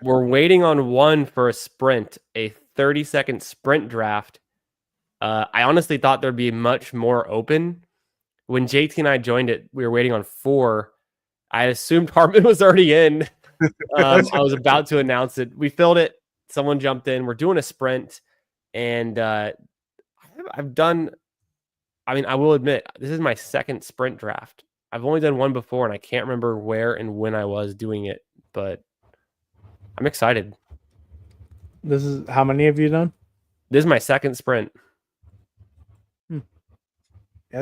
We're waiting on one for a sprint, a 30-second sprint draft. I honestly thought there'd be much more open. When JT and I joined it, we were waiting on 4. I assumed Hartman was already in. I was about to announce it. We filled it. Someone jumped in. We're doing a sprint. And I've done, I will admit, this is my second sprint draft. I've only done one before, and I can't remember where and when I was doing it, but I'm excited. This is how many have you done? This is my second sprint.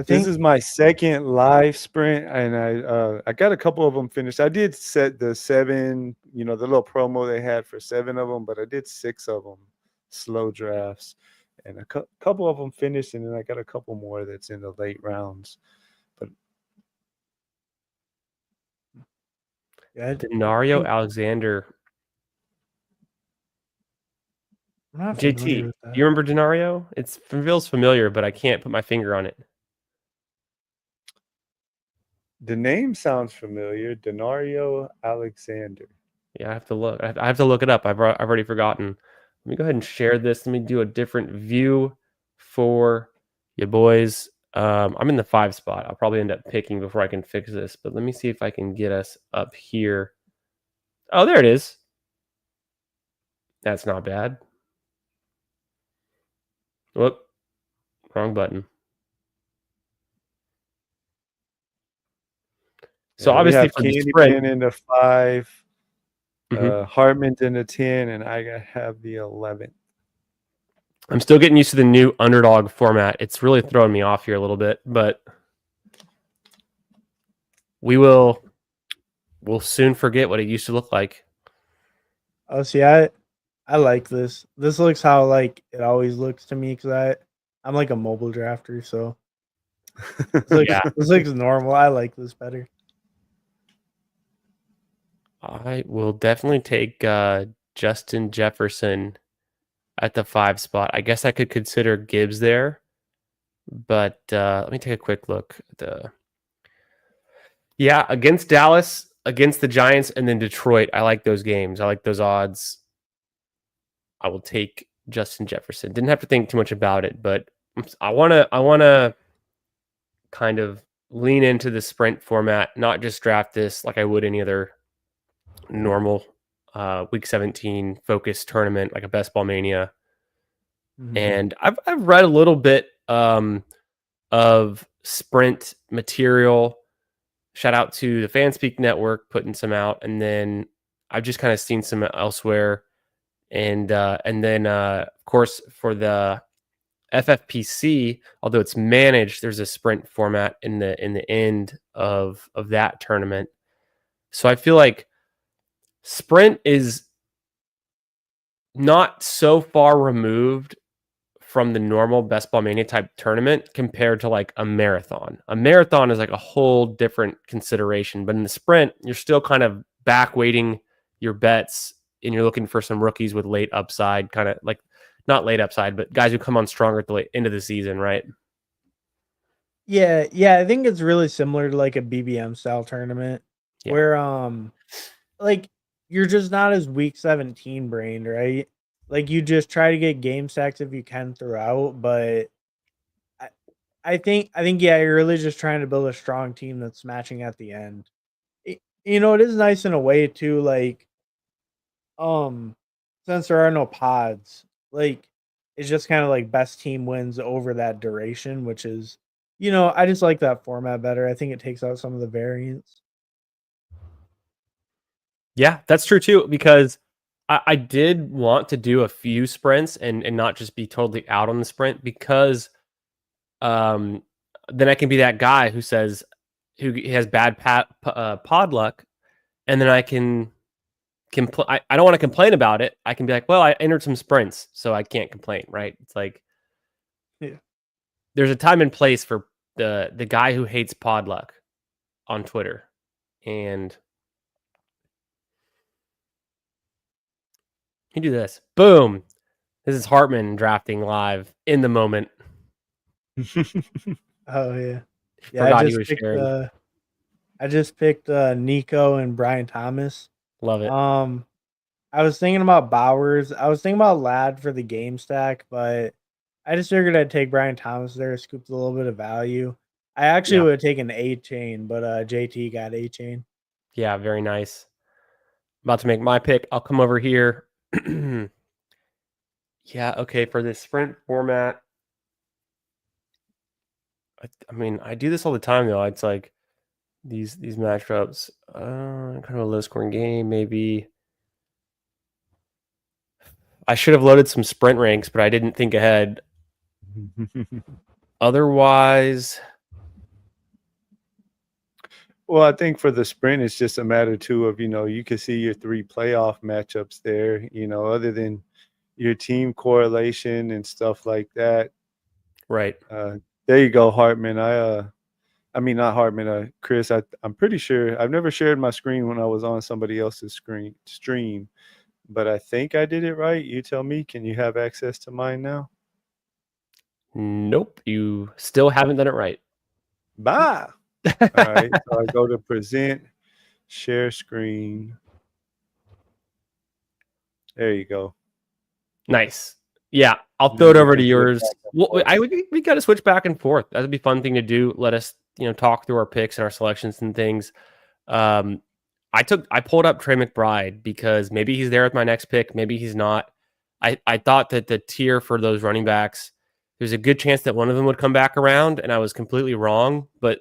This is my second live sprint, and I got a couple of them finished. I did set the 7, the little promo they had for 7 of them, but I did 6 of them slow drafts, and a couple of them finished, and then I got a couple more that's in the late rounds. But Yeah, Denario Alexander. I'm not familiar JT, with that. you remember Denario? It feels familiar, but I can't put my finger on it. the name sounds familiar, Denario Alexander. Yeah, I have to look. I have to look it up. I've already forgotten. Let me go ahead and share this. Let me do a different view for you boys. I'm in the 5 spot. I'll probably end up picking before I can fix this, but let me see if I can get us up here. Oh, there it is. That's not bad. Whoop, wrong button. So Yeah, we obviously have for the sprint, Candyman in the 5, Mhm. Hartman's in the 10, and I have the 11. I'm still getting used to the new Underdog format. It's really throwing me off here a little bit, but we'll soon forget what it used to look like. Oh, see, I like this. This looks how like it always looks to me because I'm like a mobile drafter, so Yeah. this looks normal. I like this better. I will definitely take Justin Jefferson at the 5 spot. I guess I could consider Gibbs there, but let me take a quick look at yeah, against Dallas, against the Giants, and then Detroit. I like those games. I like those odds. I will take Justin Jefferson. Didn't have to think too much about it, but I wanna kind of lean into the sprint format, not just draft this like I would any other normal week 17 focused tournament like a Best Ball Mania. Mhm. And I've read a little bit of sprint material. Shout out to the Fanspeak Network putting some out, and then I've just kind of seen some elsewhere, and then of course for the FFPC, although it's managed, there's a sprint format in the end of that tournament. So I feel like sprint is not so far removed from the normal Best Ball Mania type tournament compared to like a marathon. A marathon is like a whole different consideration, but in the sprint, you're still kind of back weighting your bets and you're looking for some rookies with late upside, kind of like not late upside, but guys who come on stronger at the late end of the season, right? Yeah, yeah, I think it's really similar to like a BBM style tournament Yeah. where like you're just not as week 17 brained, right? Like you just try to get game stacks if you can throughout, but I, I think yeah, you're really just trying to build a strong team that's matching at the end. You know, it is nice in a way too, like um since there are no pods, like it's just kind of like best team wins over that duration, which is I just like that format better. I think it takes out some of the variance. Yeah, that's true too, because I did want to do a few sprints and not just be totally out on the sprint because um, then I can be that guy who says who has bad pod luck, and then I can I don't want to complain about it. I can be like, well, I entered some sprints, so I can't complain, right? It's like Yeah. there's a time and place for the guy who hates pod luck on Twitter, and you do this, boom. This is Hartman drafting live in the moment. Oh yeah. Yeah, Forgot he was sharing. I just picked Nico and Brian Thomas. Love it. I was thinking about Bowers. I was thinking about Ladd for the game stack, but I just figured I'd take Brian Thomas there, scooped a little bit of value. I actually Yeah. would have taken A chain, but JT got A chain. Yeah, very nice. About to make my pick. I'll come over here. Yeah, okay, for this sprint format, I mean, I do this all the time though. It's like these matchups, kind of a low scoring game, maybe. I should have loaded some sprint ranks, but I didn't think ahead. Otherwise, Well, I think for the sprint, it's just a matter too of you can see your 3 playoff matchups there. Other than your team correlation and stuff like that. Right. There you go, Hartman. I mean not Hartman. Chris. I'm pretty sure I've never shared my screen when I was on somebody else's stream, but I think I did it right. You tell me. Can you have access to mine now? Nope. You still haven't done it right. Bye. All right. So I go to present, share screen. There you go. Nice. Yeah, I'll And throw then it we over to can flip yours. back and Well, forth. we got to switch back and forth. That'd be a fun thing to do. Let us, talk through our picks and our selections and things. I pulled up Trey McBride because maybe he's there with my next pick, maybe he's not. I thought that the tier for those running backs, there's a good chance that one of them would come back around, and I was completely wrong. But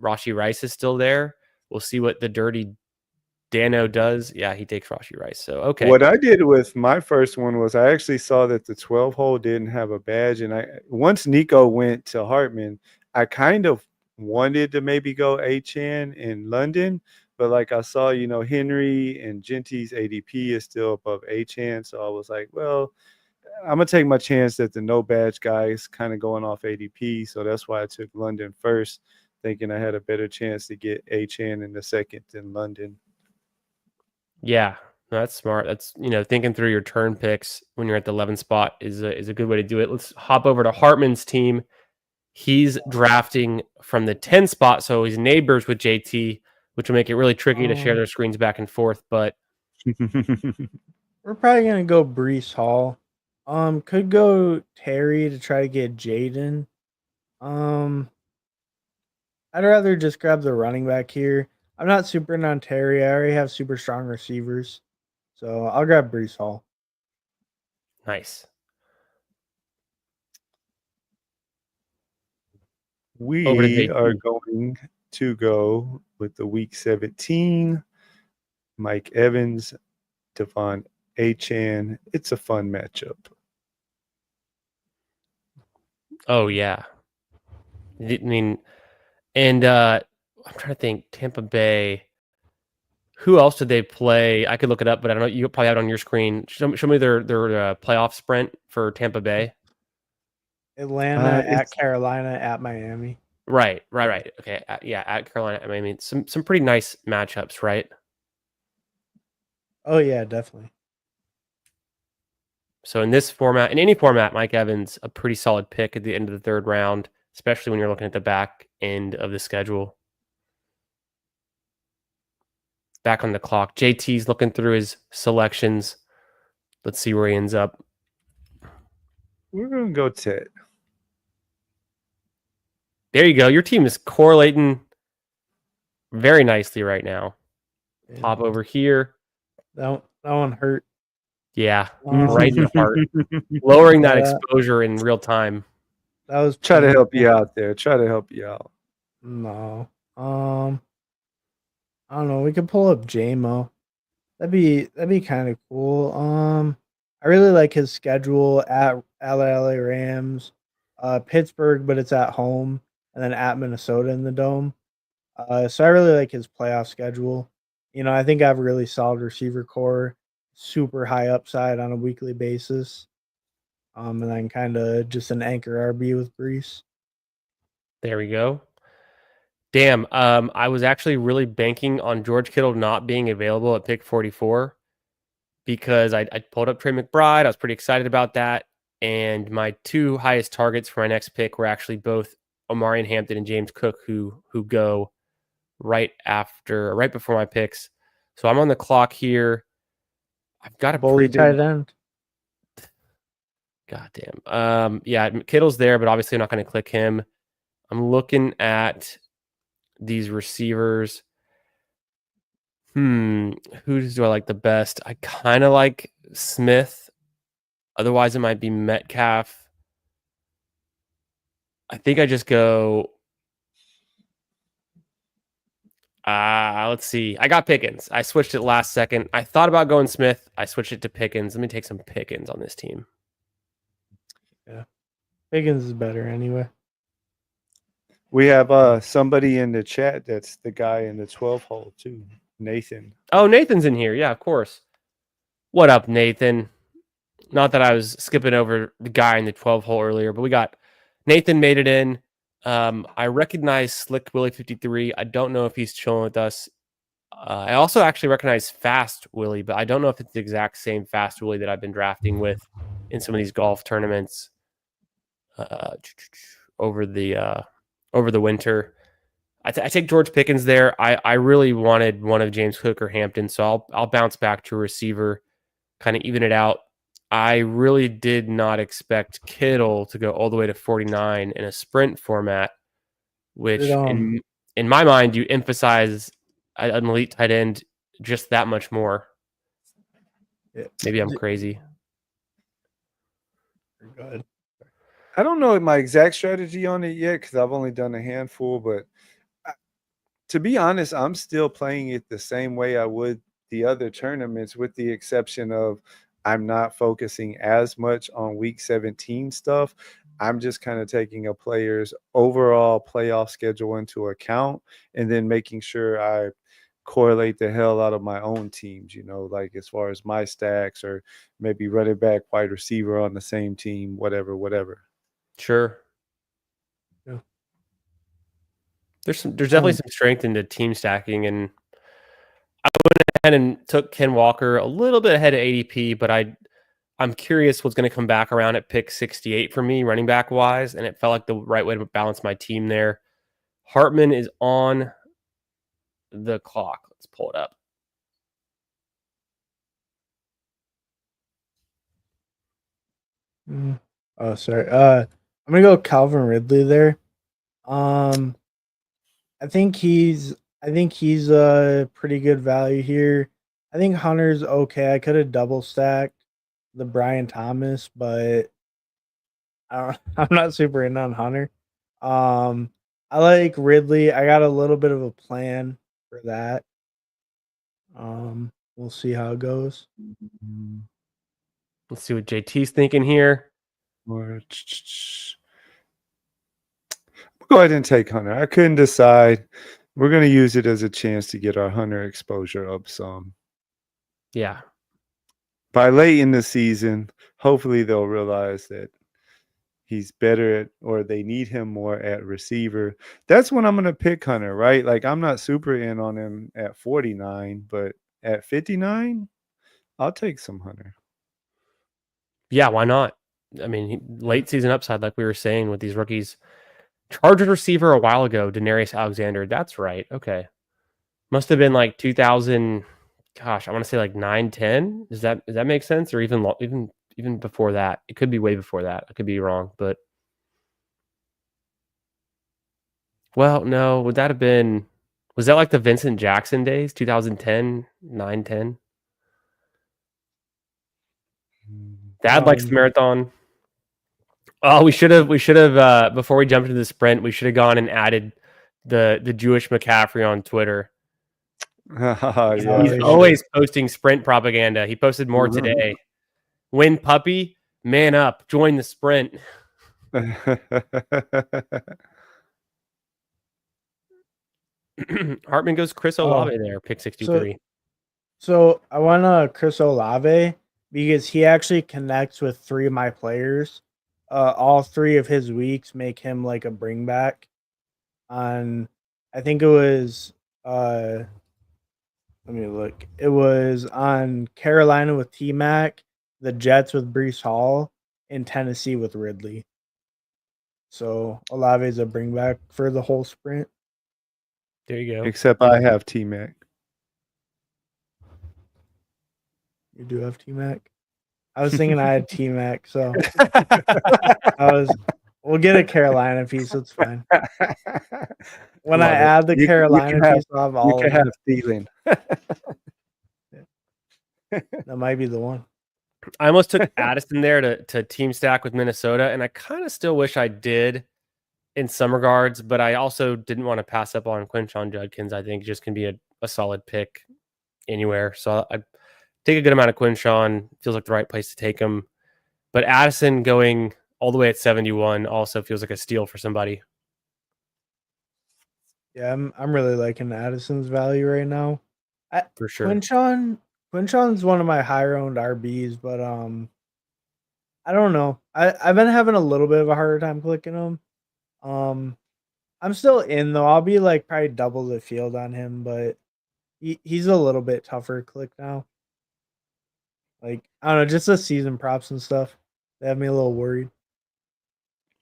Rashee Rice is still there. We'll see what the dirty Dano does. Yeah, he takes Rashee Rice. So okay. What I did with my first one was I actually saw that the 12 hole didn't have a badge, and once Nico went to Hartman, I kind of wanted to maybe go H-N in London, but like I saw, Henry and Genty's ADP is still above H-N, so I was like, well, I'm gonna take my chance that the no badge guy is kind of going off ADP, so that's why I took London first, thinking I had a better chance to get H-N in the second than London. Yeah, that's smart. That's thinking through your turn picks when you're at the 11th spot is a good way to do it. Let's hop over to Hartman's team. He's drafting from the 10 spot, so he's neighbors with JT, which will make it really tricky to share their screens back and forth. But we're probably gonna go Brees Hall. Could go Terry to try to get Jaden. I'd rather just grab the running back here. I'm not super in on Terry. I already have super strong receivers, so I'll grab Brees Hall. nice. We are going to go with the week 17. Mike Evans, Devon Achane. It's a fun matchup. Oh yeah. I mean, and I'm trying to think. Tampa Bay. Who else did they play? I could look it up, but I don't know. You probably have it on your screen. Show me their playoff sprint for Tampa Bay. Atlanta at Carolina at Miami. Right. Okay, at Carolina. I mean, some pretty nice matchups, right? Oh yeah, definitely. So in this format, in any format, Mike Evans, a pretty solid pick at the end of the third round, especially when you're looking at the back end of the schedule. Back on the clock. JT's looking through his selections. Let's see where he ends up. We're going to go Ted. There you go. Your team is correlating very nicely right now. Yeah. Pop over here. That one hurt. Yeah, right in the heart. Lowering that exposure in real time. That was try to help you out there. Try to help you out. No. I don't know. We could pull up JMO. That'd be kind of cool. I really like his schedule at LA Rams, Pittsburgh, but it's at home, and then at Minnesota in the Dome. So I really like his playoff schedule. I think I have a really solid receiver core, super high upside on a weekly basis. And then kind of just an anchor RB with Brees. There we go. Damn, I was actually really banking on George Kittle not being available at pick 44 because I pulled up Trey McBride. I was pretty excited about that. And my two highest targets for my next pick were actually both Omarion Hampton and James Cook, who go right before my picks. So I'm on the clock here. I've got a bully tight end. Goddamn. Yeah, Kittle's there, but obviously I'm not going to click him. I'm looking at these receivers. Who do I like the best? I kind of like Smith. Otherwise, it might be Metcalf. I think I just go. Let's see. I got Pickens. I switched it last second. I thought about going Smith. I switched it to Pickens. Let me take some Pickens on this team. Yeah. Pickens is better anyway. We have somebody in the chat that's the guy in the 12 hole too. Nathan. Oh, Nathan's in here. Yeah, of course. What up, Nathan? not that I was skipping over the guy in the 12 hole earlier, but we got Nathan made it in. I recognize Slick Willie 53. I don't know if he's chilling with us. I also actually recognize Fast Willie, but I don't know if it's the exact same Fast Willie that I've been drafting with in some of these golf tournaments over the winter. I take George Pickens there. I really wanted one of James Cook or Hampton, so I'll bounce back to a receiver, kind of even it out. I really did not expect Kittle to go all the way to 49 in a sprint format, which in my mind you emphasize an elite tight end just that much more. Maybe I'm crazy. Go ahead. I don't know my exact strategy on it yet because I've only done a handful, but to be honest, I'm still playing it the same way I would the other tournaments, with the exception of I'm not focusing as much on week 17 stuff. I'm just kind of taking a player's overall playoff schedule into account and then making sure I correlate the hell out of my own teams, like as far as my stacks or maybe running back, wide receiver on the same team, whatever. Sure. Yeah. There's definitely some strength into team stacking, and I went ahead and took Ken Walker a little bit ahead of ADP, but I'm curious what's going to come back around at pick 68 for me, running back wise, and it felt like the right way to balance my team there. Hartman is on the clock. Let's pull it up. Oh, sorry. I'm gonna go Calvin Ridley there. I think he's a pretty good value here. I think Hunter's okay. I could have double stacked the Brian Thomas, but I'm not super in on Hunter. I like Ridley. I got a little bit of a plan for that. We'll see how it goes. Let's see what JT's thinking here. Or go ahead and take Hunter. I couldn't decide. We're going to use it as a chance to get our Hunter exposure up some. Yeah. By late in the season, hopefully they'll realize that he's better at, or they need him more at receiver. That's when I'm going to pick Hunter, right? Like, I'm not super in on him at 49, but at 59, I'll take some Hunter. Yeah, why not? I mean, late season upside, like we were saying with these rookies. Chargers receiver a while ago, Denarius Alexander. That's right. Okay. Must have been like 2000. Gosh, I want to say like 9, 10. Does that make sense? Or even before that? It could be way before that. I could be wrong, but well, no. Would that have been? Was that like the Vincent Jackson days? 2010, 9, 10. Dad likes the marathon. Oh, we should have before we jumped into the sprint, we should have gone and added the Jewish McCaffrey on Twitter. He's always posting sprint propaganda. He posted more today. Win puppy, man up, join the sprint. Hartman goes Chris Olave there, pick 63. So I want Chris Olave because he actually connects with 3 of my players. All 3 of his weeks make him like a bring back. I think it was let me look. It was on Carolina with T-Mac, the Jets with Breece Hall, and Tennessee with Ridley. So Olave is a bring back for the whole sprint. There you go. Except I have T-Mac. You do have T-Mac? I was thinking I had T-Mac, so we'll get a Carolina piece. It's fine. When I add the Carolina piece, I'll have all of them. You can have Thielen. That might be the one. I almost took Addison there to team stack with Minnesota, and I kind of still wish I did in some regards, but I also didn't want to pass up on Quinshon Judkins. I think just can be a solid pick anywhere. So I take a good amount of Quinshon. Feels like the right place to take him. But Addison going all the way at 71 also feels like a steal for somebody. Yeah, I'm really liking Addison's value right now. For sure. Quinshon's one of my higher owned RBs, but I don't know. I've been having a little bit of a harder time clicking him. Um, I'm still in though. I'll be like probably double the field on him, but he's a little bit tougher to click now. Like I don't know, just the season props and stuff. They have me a little worried.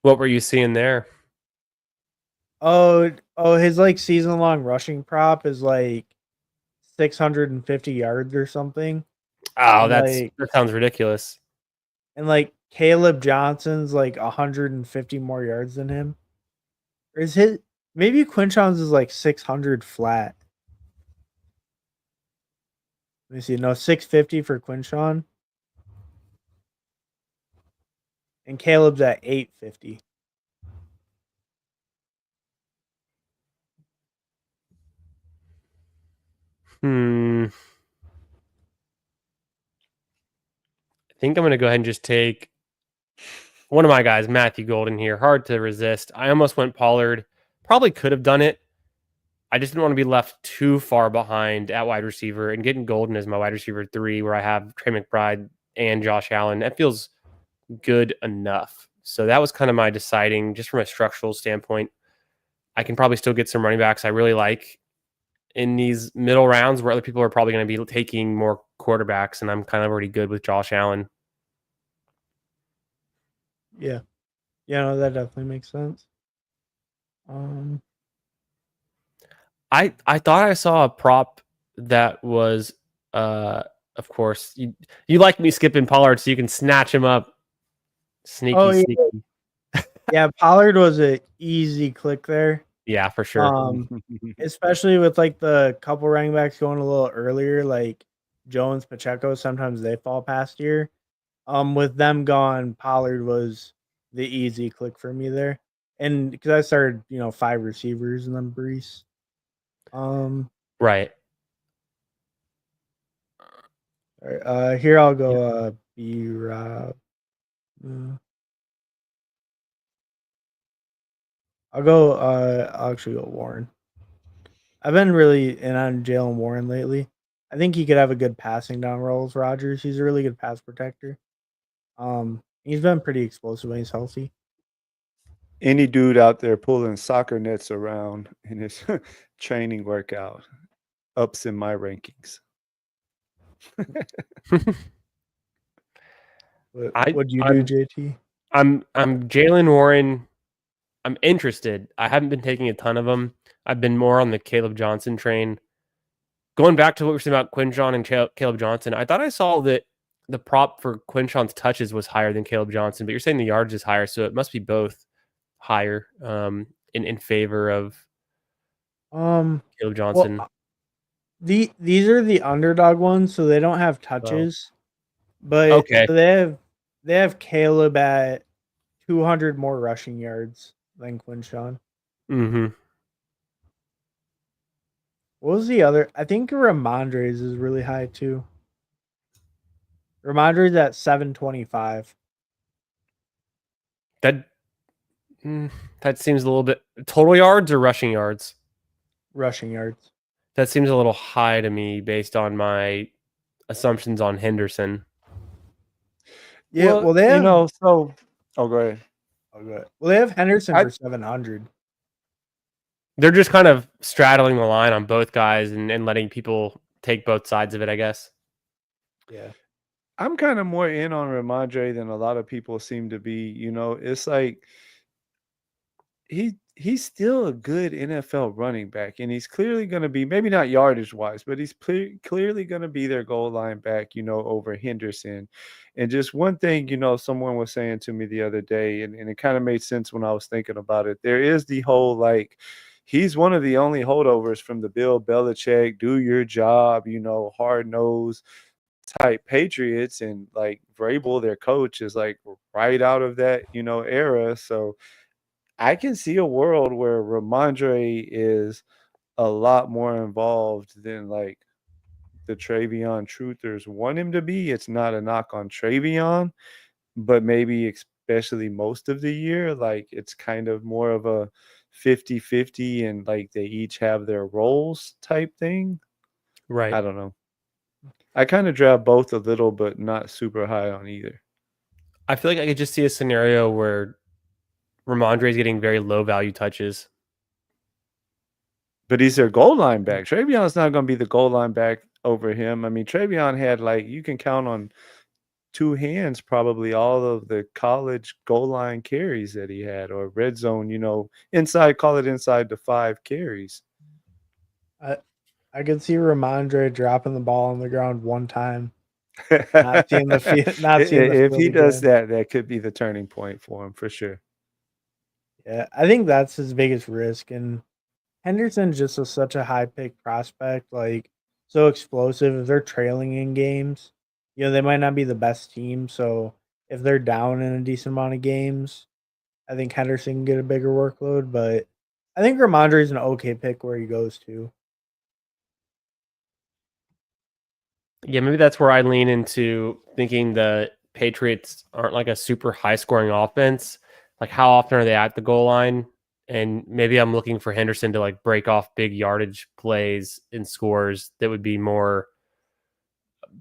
What were you seeing there? His like season long rushing prop is like 650 yards or something. Oh, And that sounds ridiculous. Caleb Johnson's like 150 more yards than him. Or is his maybe Quinshon's is like 600 flat. Let me see. No, 650 for Quinshon. And Caleb's at 850. I think I'm going to go ahead and just take one of my guys, Matthew Golden here. Hard to resist. I almost went Pollard. Probably could have done it. I just didn't want to be left too far behind at wide receiver, and getting Golden as my wide receiver 3, where I have Trey McBride and Josh Allen. That feels good enough. So that was kind of my deciding, just from a structural standpoint. I can probably still get some running backs I really like in these middle rounds where other people are probably going to be taking more quarterbacks, and I'm kind of already good with Josh Allen. Yeah. Yeah, no, that definitely makes sense. I thought I saw a prop that was of course you like me skipping Pollard so you can snatch him up. Oh yeah. Sneaky. Yeah, Pollard was an easy click there. Yeah, for sure. Especially with like the couple running backs going a little earlier, like Jones, Pacheco, sometimes they fall past here. With them gone, Pollard was the easy click for me there. And because I started, 5 receivers and then Brees. Right. All right, here I'll go B Rob. I'll actually go Warren. I've been really in on Jalen Warren lately. I think he could have a good passing down role with Rodgers. He's a really good pass protector. He's been pretty explosive when he's healthy. Any dude out there pulling soccer nets around in his training workout ups in my rankings. What'd you do, JT? I'm Jalen Warren. I'm interested. I haven't been taking a ton of them. I've been more on the Caleb Johnson train. Going back to what we were saying about Quinshon and Caleb Johnson, I thought I saw that the prop for Quinshon's touches was higher than Caleb Johnson, but you're saying the yards is higher, so it must be both higher in favor of Caleb Johnson. Well, these are the underdog ones, so they don't have touches. But okay, so they have Caleb at 200 more rushing yards than Quinshon. Mm-hmm. What was the other? I think Ramondre's is really high too. Ramondre's at 725. That seems a little bit total yards or rushing yards. Rushing yards. That seems a little high to me based on my assumptions on Henderson. Yeah, well they have, go ahead. Well, they have Henderson for 700. They're just kind of straddling the line on both guys and letting people take both sides of it, I guess. Yeah. I'm kind of more in on Ramondre than a lot of people seem to be. It's like he's still a good NFL running back, and he's clearly going to be, maybe not yardage wise, but he's clearly going to be their goal line back, over Henderson. And just one thing, someone was saying to me the other day, and it kind of made sense when I was thinking about it. There is the whole, like, he's one of the only holdovers from the Bill Belichick, do your job, hard nose type Patriots, and like Vrabel, their coach, is like right out of that, era. So I can see a world where Ramondre is a lot more involved than like the Travion truthers want him to be. It's not a knock on Travion, but maybe especially most of the year, like it's kind of more of a 50-50 and like they each have their roles type thing. Right. I don't know. I kind of draft both a little, but not super high on either. I feel like I could just see a scenario where Ramondre is getting very low value touches. But he's their goal line back. Trayvon's not going to be the goal line back over him. I mean, Trayvon had you can count on two hands probably all of the college goal line carries that he had, or red zone, inside, call it inside the 5 carries. I could see Ramondre dropping the ball on the ground one time. Not seeing the field. If he does again. that could be the turning point for him for sure. Yeah, I think that's his biggest risk. And Henderson's just such a high pick prospect, so explosive. If they're trailing in games, they might not be the best team. So if they're down in a decent amount of games, I think Henderson can get a bigger workload. But I think Ramondre is an okay pick where he goes to. Yeah, maybe that's where I lean into thinking the Patriots aren't like a super high scoring offense. Like, how often are they at the goal line? And maybe I'm looking for Henderson to break off big yardage plays and scores that would be more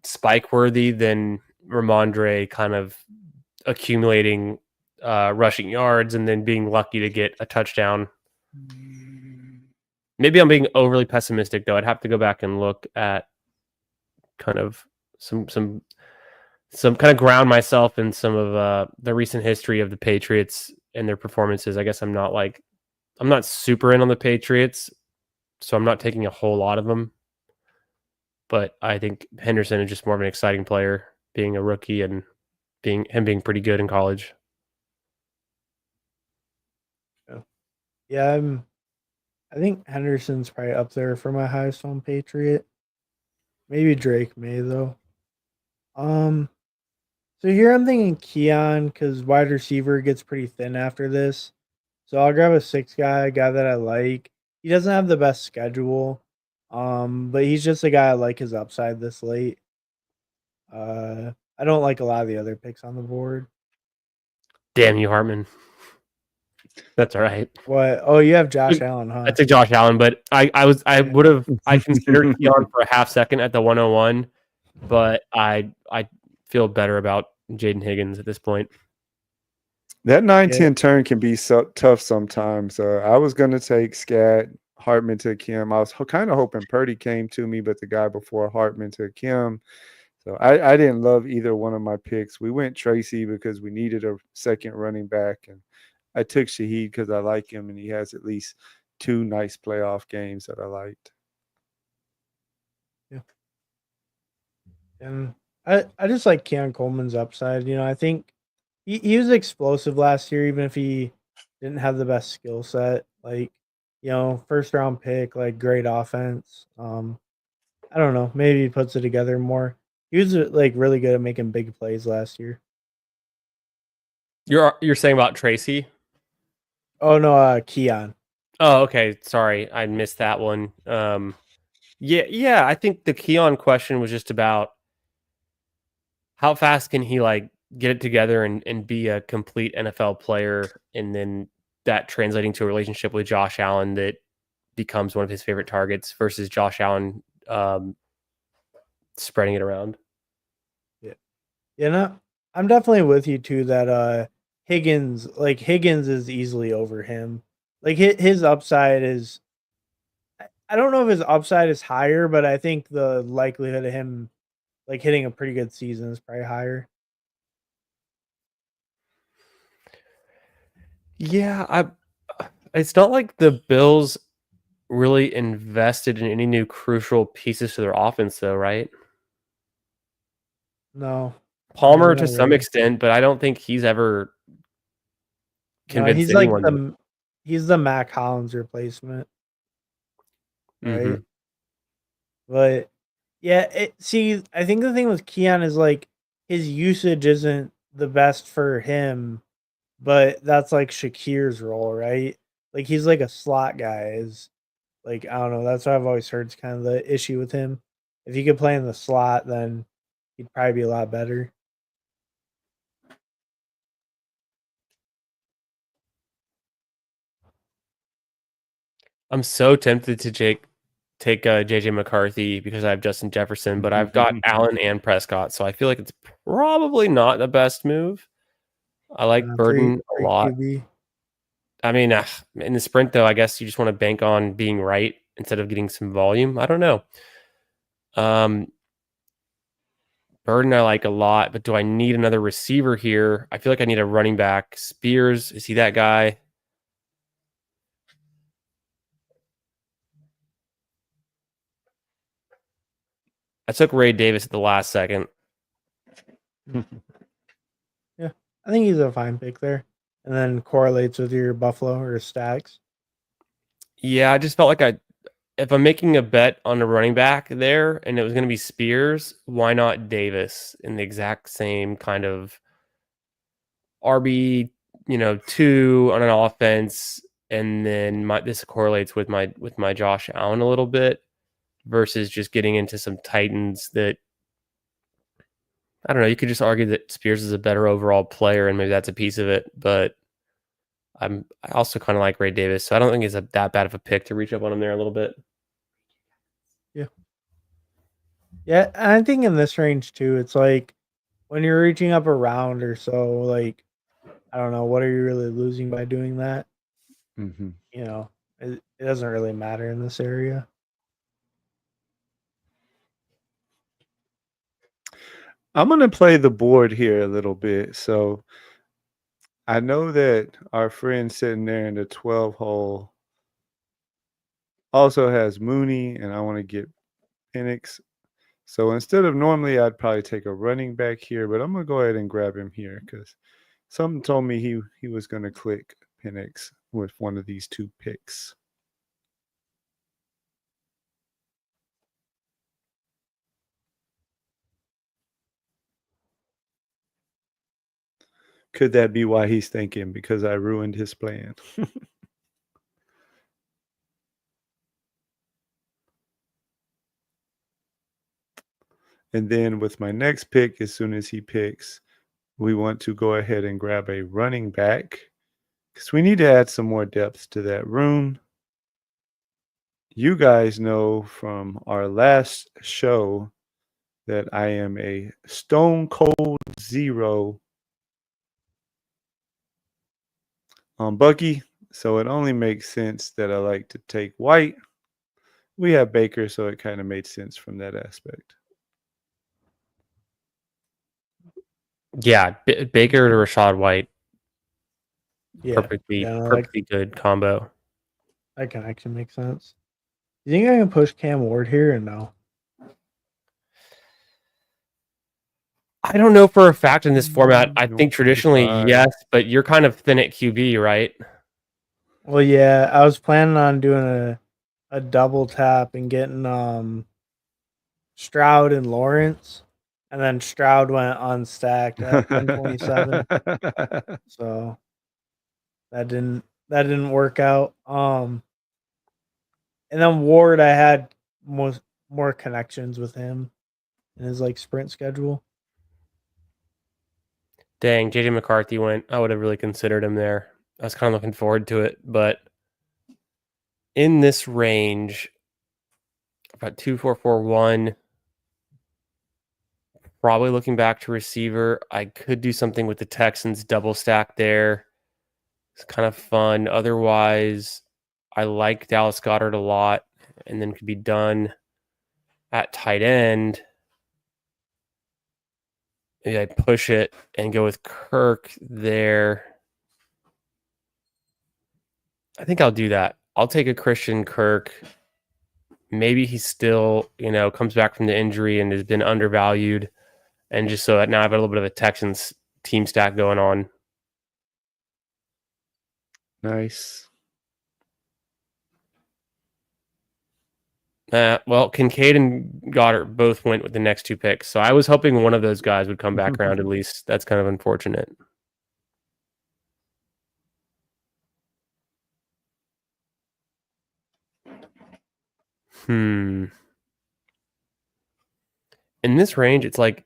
spike worthy than Ramondre kind of accumulating rushing yards and then being lucky to get a touchdown. Maybe I'm being overly pessimistic though. I'd have to go back and look at kind of some kind of ground myself in some of the recent history of the Patriots and their performances. I guess I'm not super in on the Patriots, so I'm not taking a whole lot of them. But I think Henderson is just more of an exciting player, being a rookie and being pretty good in college. Yeah, I think Henderson's probably up there for my highest on Patriot. Maybe Drake May though. So here I'm thinking Keon because wide receiver gets pretty thin after this. So I'll grab a 6 guy, a guy that I like. He doesn't have the best schedule, but he's just a guy I like his upside this late. I don't like a lot of the other picks on the board. Damn you, Hartman. That's all right. What? Oh, you have Josh Allen, huh? I took Josh Allen, but I considered Keon for a half second at the 101, but I feel better about Jaden Higgins at this point. That 9-10 turn can be so tough sometimes. I was going to take Scat. Hartman took him. I was kind of hoping Purdy came to me, but the guy before Hartman took him. So I didn't love either one of my picks. We went Tracy because we needed a second running back, and I took Shaheed because I like him, and he has at least 2 nice playoff games that I liked. Yeah. And I just like Keon Coleman's upside. I think he was explosive last year, even if he didn't have the best skill set. First round pick, great offense. I don't know. Maybe he puts it together more. He was really good at making big plays last year. You're saying about Tracy? Oh no, Keon. Oh, okay. Sorry, I missed that one. Yeah. I think the Keon question was just about how fast can he get it together and be a complete NFL player, and then that translating to a relationship with Josh Allen that becomes one of his favorite targets versus Josh Allen spreading it around. Yeah, no, I'm definitely with you too that Higgins is easily over him. His upside is I don't know if his upside is higher, but I think the likelihood of him hitting a pretty good season is probably higher. Yeah, it's not like the Bills really invested in any new crucial pieces to their offense though, right? No. Palmer not to some really. extent, but I don't think he's ever convinced he's anyone. he's the Mac Hollins replacement. Right. Mm-hmm. But yeah, I think the thing with Keon is his usage isn't the best for him, but that's Shakir's role, right? He's a slot guy. Is I don't know. That's what I've always heard. Is kind of the issue with him. If he could play in the slot, then he'd probably be a lot better. I'm so tempted to take JJ McCarthy because I have Justin Jefferson, but I've got Allen and Prescott, so I feel like it's probably not the best move. I like Burden a lot. QB. I mean, in the sprint, though, I guess you just want to bank on being right instead of getting some volume. I don't know. Burden I like a lot, but do I need another receiver here? I feel like I need a running back. Spears, is he that guy? I took Ray Davis at the last second. Yeah, I think he's a fine pick there, and then correlates with your Buffalo or Stacks. Yeah, I just felt like if I'm making a bet on a running back there and it was going to be Spears, why not Davis in the exact same kind of RB, 2 on an offense, and then this correlates with my Josh Allen a little bit versus just getting into some Titans that I don't know. You could just argue that Spears is a better overall player, and maybe that's a piece of it. But I also kind of like Ray Davis, so I don't think it's that bad of a pick to reach up on him there a little bit. Yeah, and I think in this range too, it's like when you're reaching up a round or so, like I don't know, what are you really losing by doing that? Mm-hmm. It doesn't really matter in this area. I'm going to play the board here a little bit. So I know that our friend sitting there in the 12 hole also has Mooney, and I want to get Penix. So instead of normally, I'd probably take a running back here, but I'm going to go ahead and grab him here because something told me he was going to click Penix with one of these 2 picks. Could that be why he's thinking? Because I ruined his plan. And then with my next pick, as soon as he picks, we want to go ahead and grab a running back because we need to add some more depth to that room. You guys know from our last show that I am a stone cold 0 on Bucky, so it only makes sense that I like to take White. We have Baker, so it kind of made sense from that aspect. Yeah, Baker to Rashad White, Yeah, perfectly good combo. That connection makes sense. You think I can push Cam Ward here or no? I don't know for a fact in this format. I think traditionally, 145. yes, but you're kind of thin at QB, right? Well, yeah, I was planning on doing a double tap and getting Stroud and Lawrence, and then Stroud went unstacked at 127. So that didn't work out. And then Ward, I had more connections with him in his like sprint schedule. Dang, JJ McCarthy went. I would have really considered him there. I was kind of looking forward to it, but in this range, about 2, 4, 4, 1. Probably looking back to receiver. I could do something with the Texans double stack there. It's kind of fun. Otherwise, I like Dallas Goedert a lot, and then could be done at tight end. Maybe I push it and go with Kirk there. I think I'll do that. I'll take a Christian Kirk. Maybe he still, comes back from the injury and has been undervalued. And just so that now I've got a little bit of a Texans team stack going on. Nice. Well, Kincaid and Goddard both went with the next 2 picks. So I was hoping one of those guys would come back around at least. That's kind of unfortunate. In this range, it's like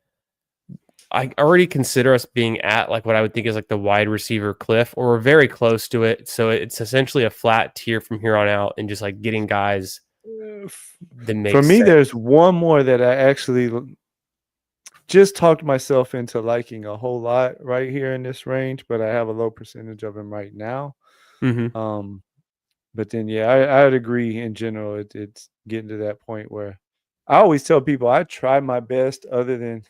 I already consider us being at like what I would think is like the wide receiver cliff, or we're very close to it. So it's essentially a flat tier from here on out, and just like getting guys that make For me, sense. there's one more that I actually just talked myself into liking a whole lot right here in this range, but I have a low percentage of him right now. Mm-hmm. But then, yeah, I'd agree in general. It's getting to that point where I always tell people I try my best, other than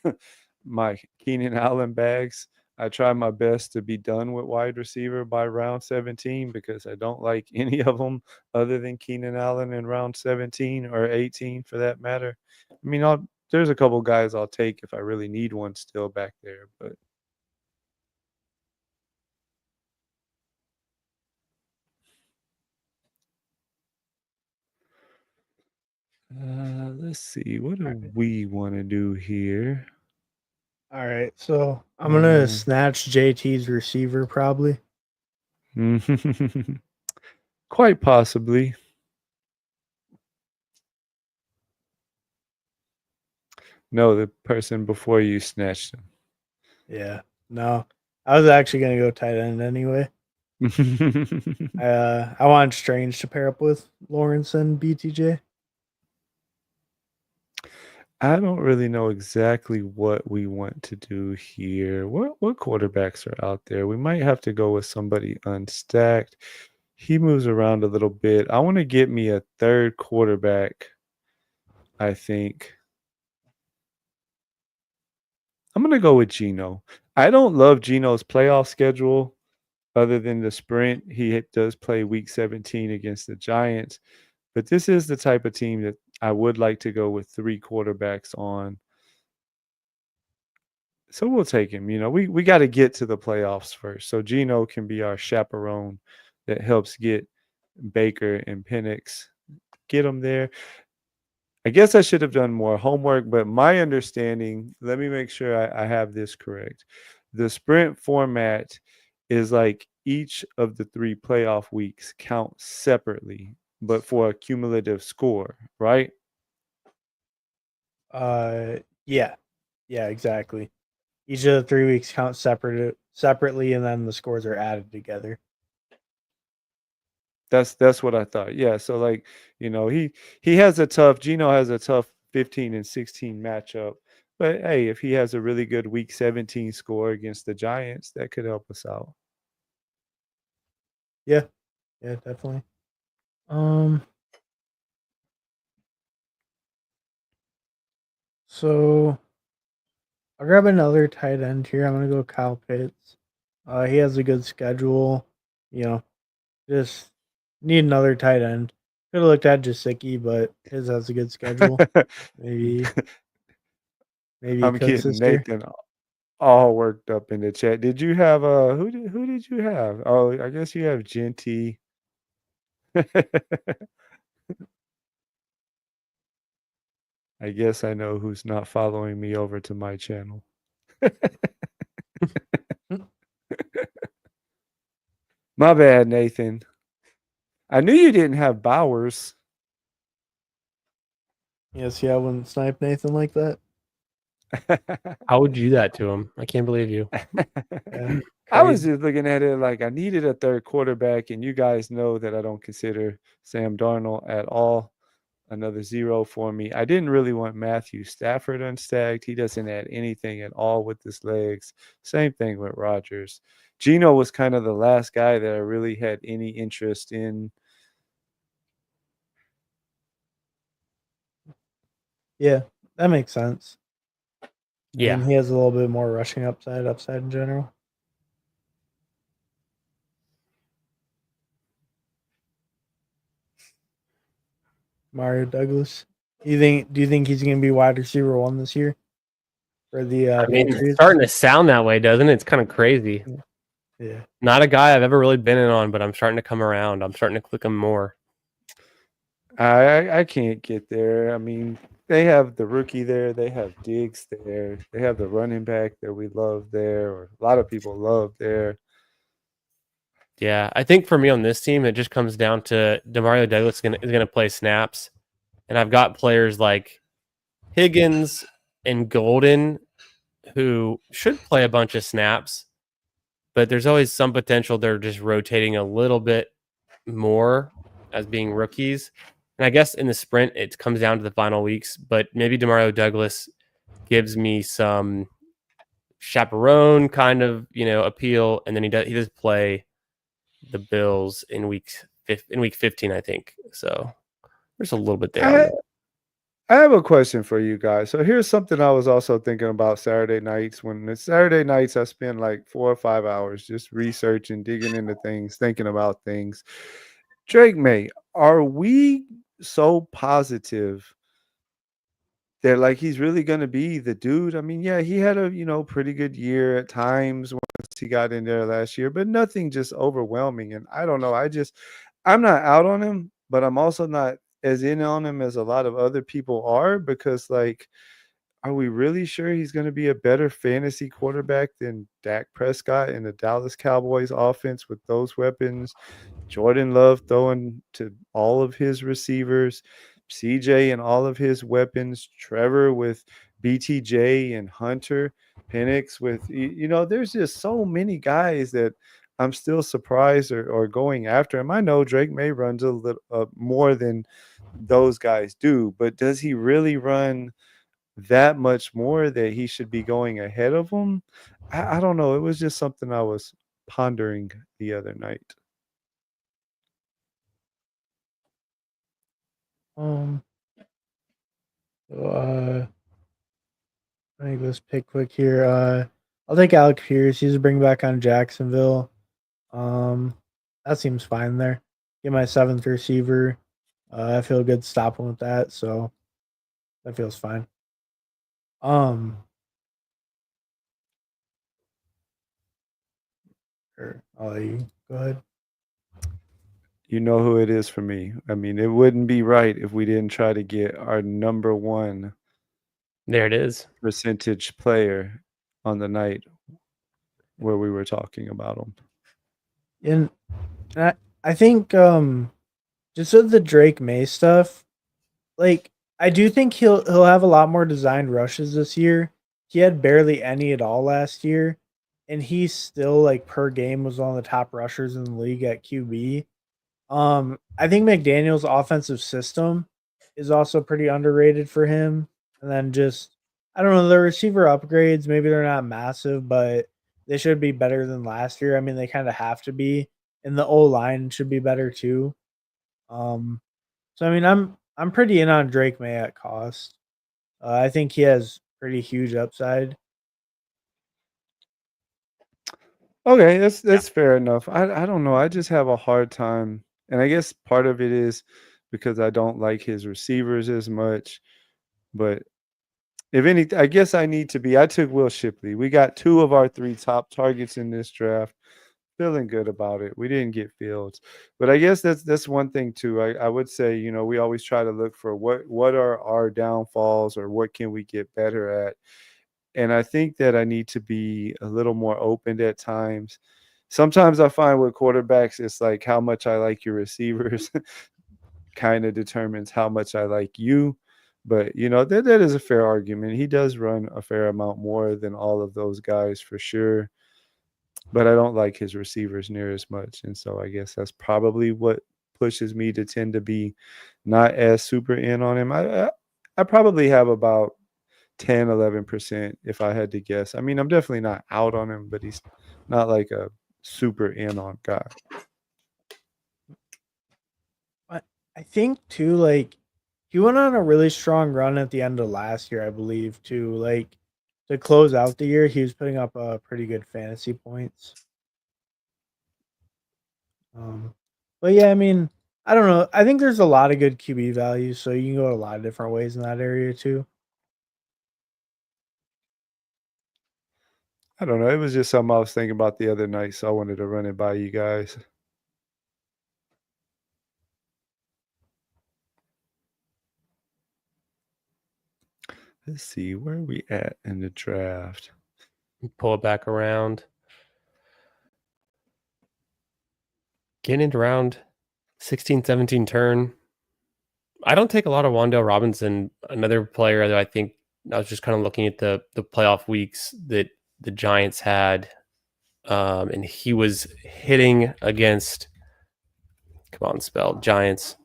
my Keenan Allen bags. I try my best to be done with wide receiver by round 17 because I don't like any of them other than Keenan Allen in round 17 or 18 for that matter. I mean, there's a couple guys I'll take if I really need one still back there, but let's see. What do we want to do here? All right, so I'm gonna Uh, snatch JT's receiver probably. Quite possibly. No, the person before you snatched him. Yeah, no, I was actually gonna go tight end anyway. I wanted Strange to pair up with Lawrence and BTJ. I don't really know exactly what we want to do here. What quarterbacks are out there? We might have to go with somebody unstacked. He moves around a little bit. I want to get me a third quarterback, I think. I'm going to go with Geno. I don't love Geno's playoff schedule other than the sprint. He does play week 17 against the Giants, but this is the type of team that I would like to go with 3 quarterbacks on. So we'll take him. We got to get to the playoffs first. So Geno can be our chaperone that helps get Baker and Penix, get them there. I guess I should have done more homework, but my understanding, let me make sure I have this correct. The sprint format is like each of the 3 playoff weeks count separately, but for a cumulative score, right? Yeah, exactly. Each of the 3 weeks count separately, and then the scores are added together. That's what I thought. Yeah, so like, he has a tough Geno has a tough 15 and 16 matchup. But hey, if he has a really good week 17 score against the Giants, that could help us out. Yeah, definitely. So I'll grab another tight end here. I'm gonna go Kyle Pitts. He has a good schedule. Just need another tight end. Could have looked at Jasicki, but his has a good schedule. Maybe I'm Cooks getting this year. Nathan all worked up in the chat. Did you have who did you have? Oh, I guess you have Genty. I guess I know who's not following me over to my channel. My bad, Nathan. I knew you didn't have Bowers. Yes, I wouldn't snipe Nathan like that. How would you do that to him? I can't believe you. Yeah, I was crazy. just looking at it like I needed a third quarterback, and you guys know that I don't consider Sam Darnold at all. Another 0 for me. I didn't really want Matthew Stafford unstacked. He doesn't add anything at all with his legs. Same thing with Rodgers. Geno was kind of the last guy that I really had any interest in. Yeah, that makes sense. Yeah. And he has a little bit more rushing upside in general. Mario Douglas. Do you think he's gonna be wide receiver 1 this year for the I mean, it's Patriots? starting to sound that way, doesn't it? It's kind of crazy. Yeah. Not a guy I've ever really been in on, but I'm starting to come around. I'm starting to click him more. I can't get there. I mean, they have the rookie there. They have Diggs there. They have the running back that we love there, or a lot of people love there. Yeah, I think for me on this team, it just comes down to Demario Douglas is gonna play snaps, and I've got players like Higgins and Golden who should play a bunch of snaps, but there's always some potential they're just rotating a little bit more as being rookies. And I guess in the sprint, it comes down to the final weeks, but maybe Demario Douglas gives me some chaperone kind of appeal, and then he does play the Bills in week 15, I think. So there's a little bit there. On I that. I have a question for you guys. So here's something I was also thinking about Saturday nights. When it's Saturday nights, I spend like 4 or 5 hours just researching, digging into things, thinking about things. Drake May, are we so positive that like he's really gonna be the dude? I mean, yeah, he had a pretty good year at times once he got in there last year, but nothing just overwhelming. And I don't know. I'm not out on him, but I'm also not as in on him as a lot of other people are because like are we really sure he's going to be a better fantasy quarterback than Dak Prescott in the Dallas Cowboys offense with those weapons? Jordan Love throwing to all of his receivers, CJ and all of his weapons, Trevor with BTJ and Hunter, Penix with, there's just so many guys that I'm still surprised or going after him. I know Drake May runs a little more than those guys do, but does he really run that much more that he should be going ahead of him? I don't know. It was just something I was pondering the other night. Um, so, let me just pick quick here. I'll take Alec Pierce. He's a bring back on Jacksonville. That seems fine there. Get my 7th receiver. I feel good stopping with that, so that feels fine. Sure. I'll let you go ahead. You know who it is for me. I mean, it wouldn't be right if we didn't try to get our number one There it is. percentage player on the night where we were talking about him. And I think just with the Drake May stuff, like I do think he'll have a lot more designed rushes this year. He had barely any at all last year, and he's still like per game was one of the top rushers in the league at QB. I think McDaniel's offensive system is also pretty underrated for him. And then just I don't know, the receiver upgrades, maybe they're not massive, but they should be better than last year. I mean, they kind of have to be. And the O line should be better too. Um, so I mean, I'm pretty in on Drake May at cost. I think he has pretty huge upside. Okay, that's fair enough. I don't know. I just have a hard time, and I guess part of it is because I don't like his receivers as much. But if any, I guess I need to be. I took Will Shipley. We got 2 of our 3 top targets in this draft. Feeling good about it. We didn't get Fields, but I guess that's one thing too. I would say we always try to look for what are our downfalls or what can we get better at. And I think that I need to be a little more open at times. Sometimes I find with quarterbacks, it's like how much I like your receivers kind of determines how much I like you. But that is a fair argument. He does run a fair amount more than all of those guys for sure. But I don't like his receivers near as much. And so I guess that's probably what pushes me to tend to be not as super in on him. I probably have about 10-11% if I had to guess. I mean, I'm definitely not out on him, but he's not like a super in on guy. I think too, like he went on a really strong run at the end of last year, I believe, too. Like to close out the year, he was putting up pretty good fantasy points. But yeah, I mean, I don't know. I think there's a lot of good QB values, so you can go a lot of different ways in that area too. I don't know. It was just something I was thinking about the other night, so I wanted to run it by you guys. Let's see, where are we at in the draft? Pull it back around. Getting into around 16, 17 turn. I don't take a lot of Wan'Dale Robinson, another player that I think I was just kind of looking at the playoff weeks that the Giants had, and he was hitting against, come on, spell Giants.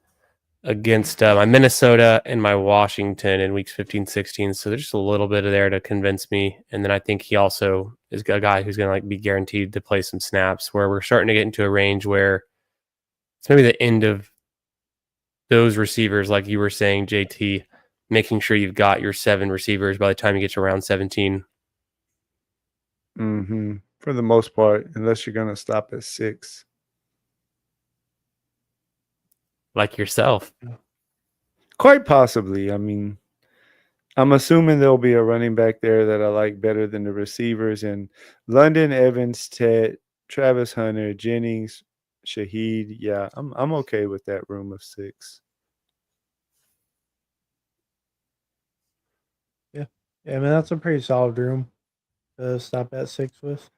against my Minnesota and my Washington in weeks 15, 16. So there's just a little bit of there to convince me. And then I think he also is a guy who's going to like be guaranteed to play some snaps, where we're starting to get into a range where it's maybe the end of those receivers, like you were saying, JT, making sure you've got your 7 receivers by the time you get to round 17. Mm-hmm. For the most part, unless you're going to stop at 6. Like yourself. Quite possibly. I mean, I'm assuming there'll be a running back there that I like better than the receivers. And London, Evans, Ted, Travis Hunter, Jennings, Shaheed. Yeah, I'm okay with that room of 6. Yeah, I mean that's a pretty solid room to stop at 6 with.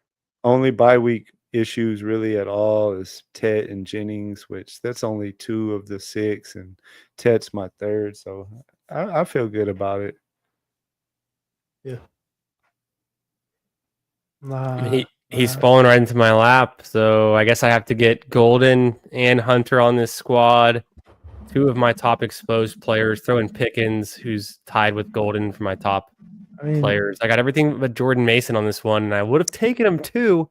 Only bye week issues really at all is Ted and Jennings, which that's only 2 of the 6, and Ted's my 3rd. So I feel good about it. Yeah. He's fallen right into my lap, so I guess I have to get Golden and Hunter on this squad. 2 of my top exposed players. Throw in Pickens, who's tied with Golden for my top players. I got everything but Jordan Mason on this one, and I would have taken him too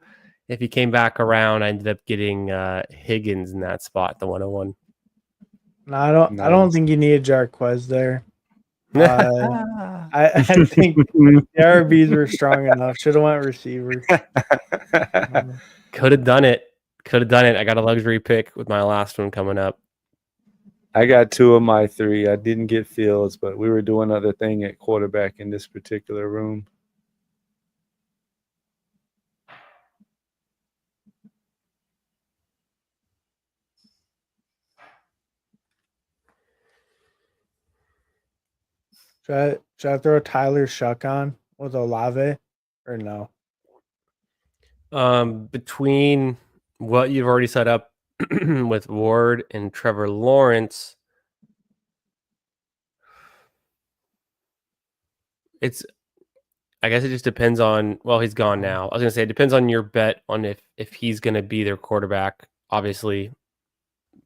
if he came back around. I ended up getting Higgins in that spot, the 101. No, I don't think you need Jarquez there. I think the RBs were strong enough. Should have went receiver. Could have done it. I got a luxury pick with my last one coming up. I got 2 of my 3. I didn't get Fields, but we were doing other thing at quarterback in this particular room. Should I throw Tyler Shuck on with Olave or no? Between what you've already set up with Ward and Trevor Lawrence, I guess it just depends on. Well, he's gone now. I was gonna say it depends on your bet on if he's gonna be their quarterback. Obviously,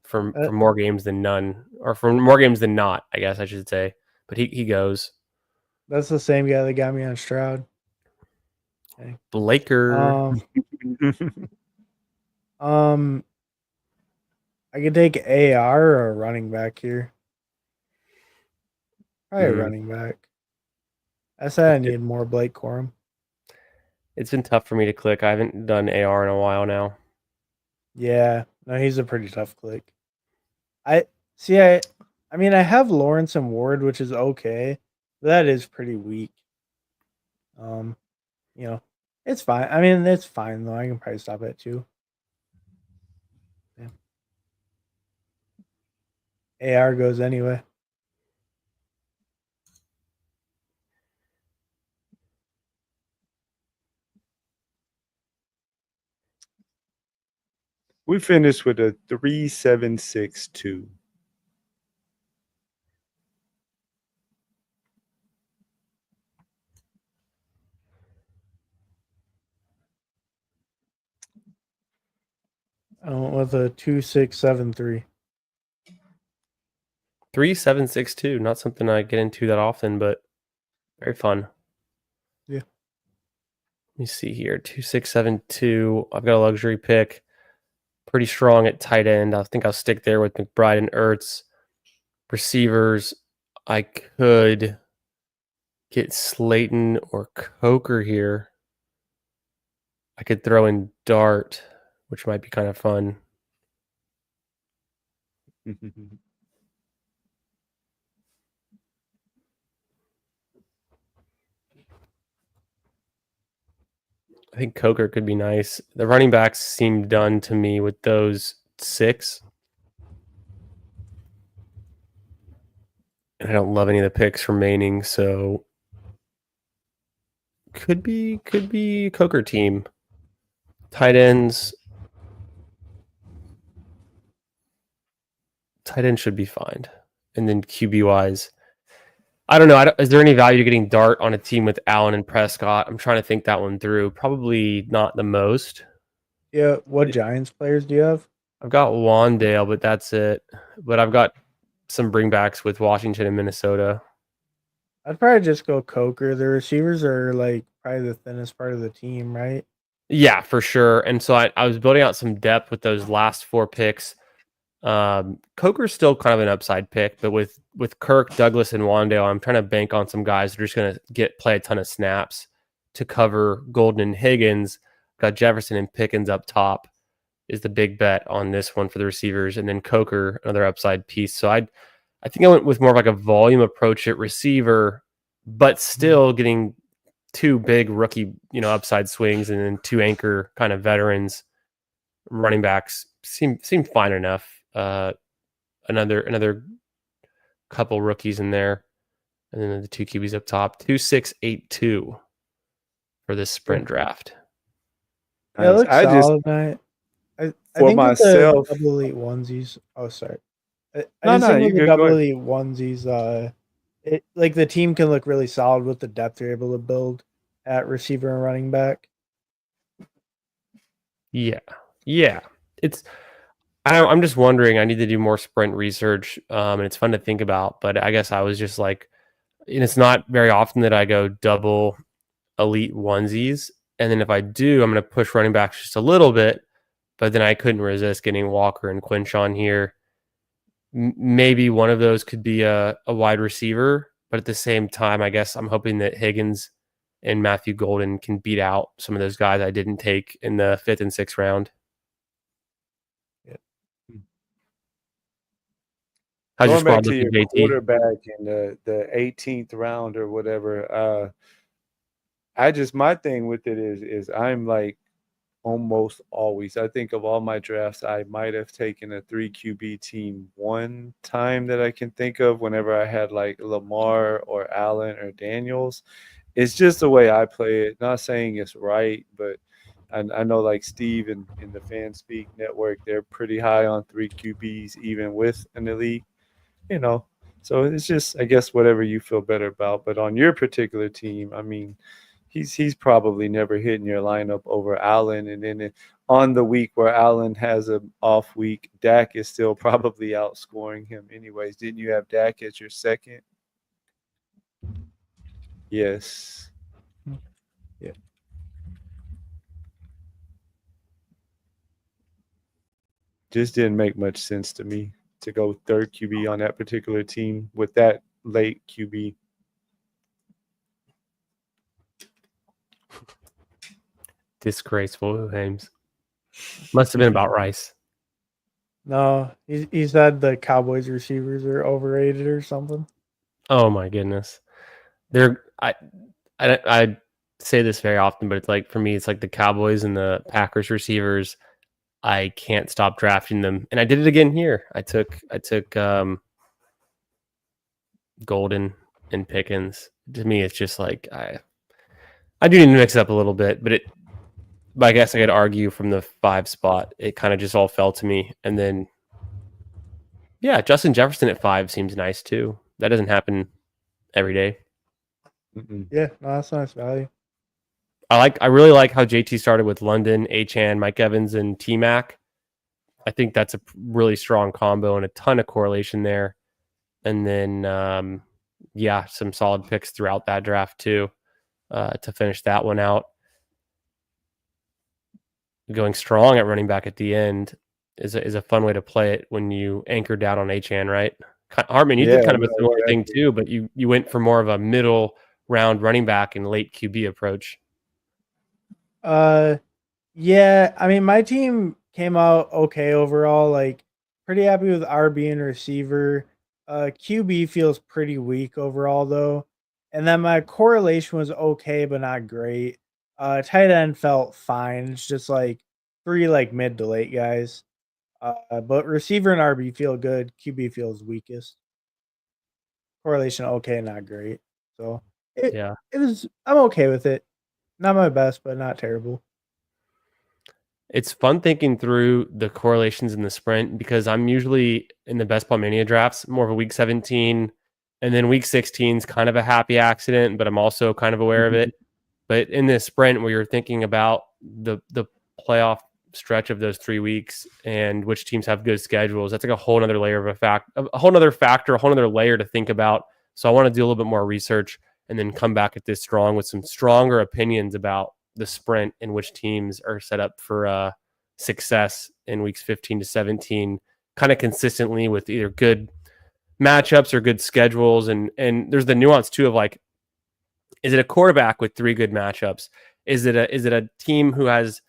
for more games than none, or for more games than not, I guess I should say. But he goes. That's the same guy that got me on Stroud. Okay. Blaker. I could take AR or a running back here. Probably a running back. I said I need more Blake Corum. It's been tough for me to click. I haven't done AR in a while now. Yeah, no, he's a pretty tough click. I mean, I have Lawrence and Ward, which is okay. But that is pretty weak. It's fine. I mean, it's fine though. I can probably stop at 2. Yeah. AR goes anyway. We finished with a 3-7-6-2. I went with a 2-6-7-3. 3-7-6-2. Not something I get into that often, but very fun. Yeah. Let me see here. 2-6-7-2. I've got a luxury pick. Pretty strong at tight end. I think I'll stick there with McBride and Ertz. Receivers, I could get Slayton or Coker here. I could throw in Dart, which might be kind of fun. I think Coker could be nice. The running backs seem done to me with those 6. And I don't love any of the picks remaining, so could be Coker team. Tight ends. Tight end should be fine. And then QB wise, I don't know. Is there any value to getting Dart on a team with Allen and Prescott? I'm trying to think that one through. Probably not the most. Yeah. What Giants players do you have? I've got Wandale, but that's it. But I've got some bringbacks with Washington and Minnesota. I'd probably just go Coker. The receivers are like probably the thinnest part of the team, right? Yeah, for sure. And so I was building out some depth with those last 4 picks. Coker's still kind of an upside pick, but with Kirk, Douglas, and Wandale, I'm trying to bank on some guys that are just going to play a ton of snaps to cover Golden and Higgins. Got Jefferson and Pickens up top is the big bet on this one for the receivers, and then Coker, another upside piece. So I think I went with more of like a volume approach at receiver, but still getting 2 big rookie, upside swings, and then 2 anchor kind of veterans. Running backs seem fine enough. Another couple rookies in there, and then the 2 QBs up top. 2, 6, 8, 2 for this sprint draft. Yeah, it looks I just solid. I for think myself. with the double elite onesies. Oh, sorry. I No, just think you with the good, go double ahead. elite onesies, it like the team can look really solid with the depth they're able to build at receiver and running back. Yeah. I'm just wondering. I need to do more sprint research, and it's fun to think about. But I guess I was just like, and it's not very often that I go double elite onesies, and then if I do, I'm going to push running backs just a little bit. But then I couldn't resist getting Walker and Quinshon here. Maybe one of those could be a wide receiver, but at the same time, I guess I'm hoping that Higgins and Matthew Golden can beat out some of those guys I didn't take in the 5th and 6th round. How's your Going back squad to looking, your JT? quarterback in the 18th round or whatever, my thing with it is I'm like almost always. I think of all my drafts, I might have taken a 3 QB team one time that I can think of whenever I had like Lamar or Allen or Daniels. It's just the way I play it. Not saying it's right, but I know like Steve in the Fan Speak Network, they're pretty high on 3 QBs even with an elite, So it's just, I guess, whatever you feel better about. But on your particular team, I mean, he's probably never hitting your lineup over Allen. And then on the week where Allen has an off week, Dak is still probably outscoring him anyways. Didn't you have Dak as your second? Yes. Yeah. Just didn't make much sense to me to go 3rd QB on that particular team with that late QB. Disgraceful, Hames. Must have been about Rice. No, he said the Cowboys receivers are overrated or something. Oh my goodness. I say this very often, but it's like, for me, it's like the Cowboys and the Packers receivers. I can't stop drafting them, and I did it again here. I took Golden and Pickens. To me, it's just like I do need to mix it up a little bit, but I guess I could argue from the 5 spot, it kind of just all fell to me, and then Justin Jefferson at 5 seems nice too. That doesn't happen every day. Mm-mm. Yeah, no, that's nice value. I really like how JT started with London, Achane, Mike Evans, and T-Mac. I think that's a really strong combo and a ton of correlation there. And then, some solid picks throughout that draft too, to finish that one out. Going strong at running back at the end is a fun way to play it when you anchor down on Achane, right? Hartman, you did kind of a similar thing too, but you went for more of a middle round running back and late QB approach. Yeah, I mean, my team came out okay overall. Like, pretty happy with RB and receiver. QB feels pretty weak overall though, and then my correlation was okay but not great. Tight end felt fine. It's just like 3 like mid to late guys. But receiver and RB feel good. QB feels weakest. Correlation okay, not great. So it was. I'm okay with it. Not my best, but not terrible. It's fun thinking through the correlations in the sprint because I'm usually in the Best Ball Mania drafts more of a week 17, and then week 16 is kind of a happy accident, but I'm also kind of aware of it. But in this sprint where you're thinking about the playoff stretch of those 3 weeks and which teams have good schedules. That's like a whole nother layer of a whole nother factor, a whole nother layer to think about. So I want to do a little bit more research and then come back at this strong with some stronger opinions about the sprint and which teams are set up for success in weeks 15 to 17, kind of consistently with either good matchups or good schedules. And there's the nuance too of like, is it a quarterback with 3 good matchups? Is it a team who has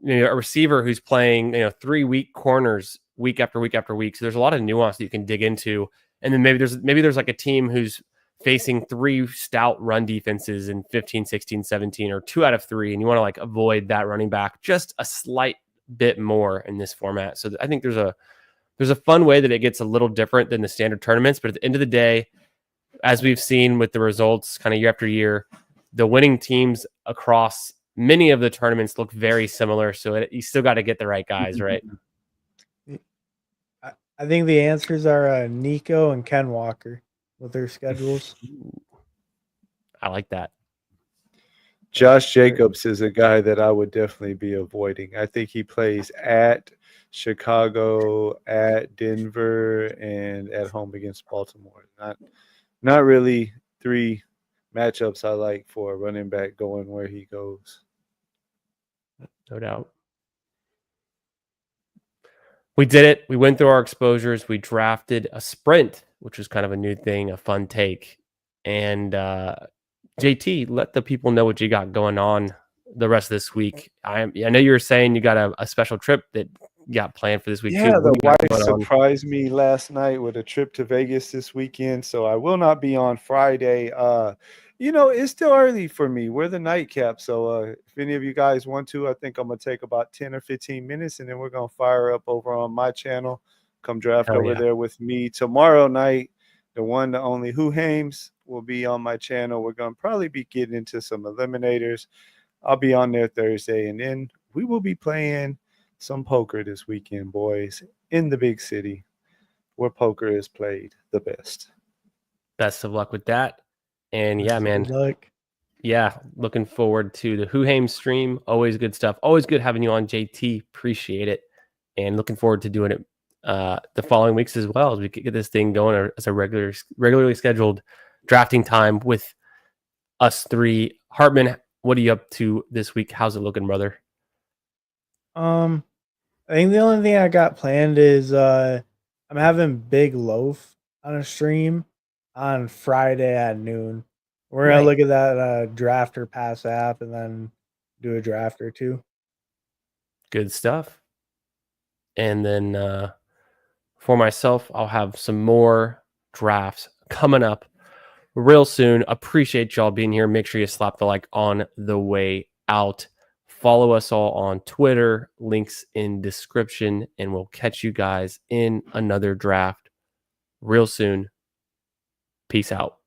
a receiver who's playing 3 weak corners week after week after week? So there's a lot of nuance that you can dig into. And then maybe there's like a team who's facing 3 stout run defenses in 15, 16, 17, or 2 out of 3, and you want to like avoid that running back just a slight bit more in this format. So I think there's a fun way that it gets a little different than the standard tournaments, but at the end of the day, as we've seen with the results kind of year after year, the winning teams across many of the tournaments look very similar. So you still got to get the right guys, right? I think the answers are Nico and Ken Walker with their schedules. I like that. Josh Jacobs is a guy that I would definitely be avoiding. I think he plays at Chicago, at Denver, and at home against Baltimore. Not really 3 matchups I like for a running back going where he goes. No doubt. We did it. We went through our exposures. We drafted a sprint, which was kind of a new thing, a fun take. And JT, let the people know what you got going on the rest of this week. I know you were saying you got a special trip that you got planned for this week too. Yeah, the wife surprised me last night with a trip to Vegas this weekend, so I will not be on Friday. It's still early for me. We're the nightcap, so if any of you guys want to, I think I'm gonna take about 10 or 15 minutes, and then we're gonna fire up over on my channel. Come draft over there with me tomorrow night. The one, the only Who Hames will be on my channel. We're gonna probably be getting into some eliminators. I'll be on there Thursday, and then we will be playing some poker this weekend, boys, in the big city where poker is played the best. Best of luck with that. And yeah, man. Good luck. Yeah, looking forward to the Who Hames stream. Always good stuff. Always good having you on, JT. Appreciate it. And looking forward to doing it the following weeks as well as we get this thing going as a regularly scheduled drafting time with us 3. Hartman, what are you up to this week? How's it looking, brother? I think the only thing I got planned is I'm having Big Loaf on a stream on Friday at noon. We're gonna look at that draft or pass app and then do a draft or 2. Good stuff. And then for myself, I'll have some more drafts coming up real soon. Appreciate y'all being here. Make sure you slap the like on the way out. Follow us all on Twitter, links in description, and we'll catch you guys in another draft real soon. Peace out.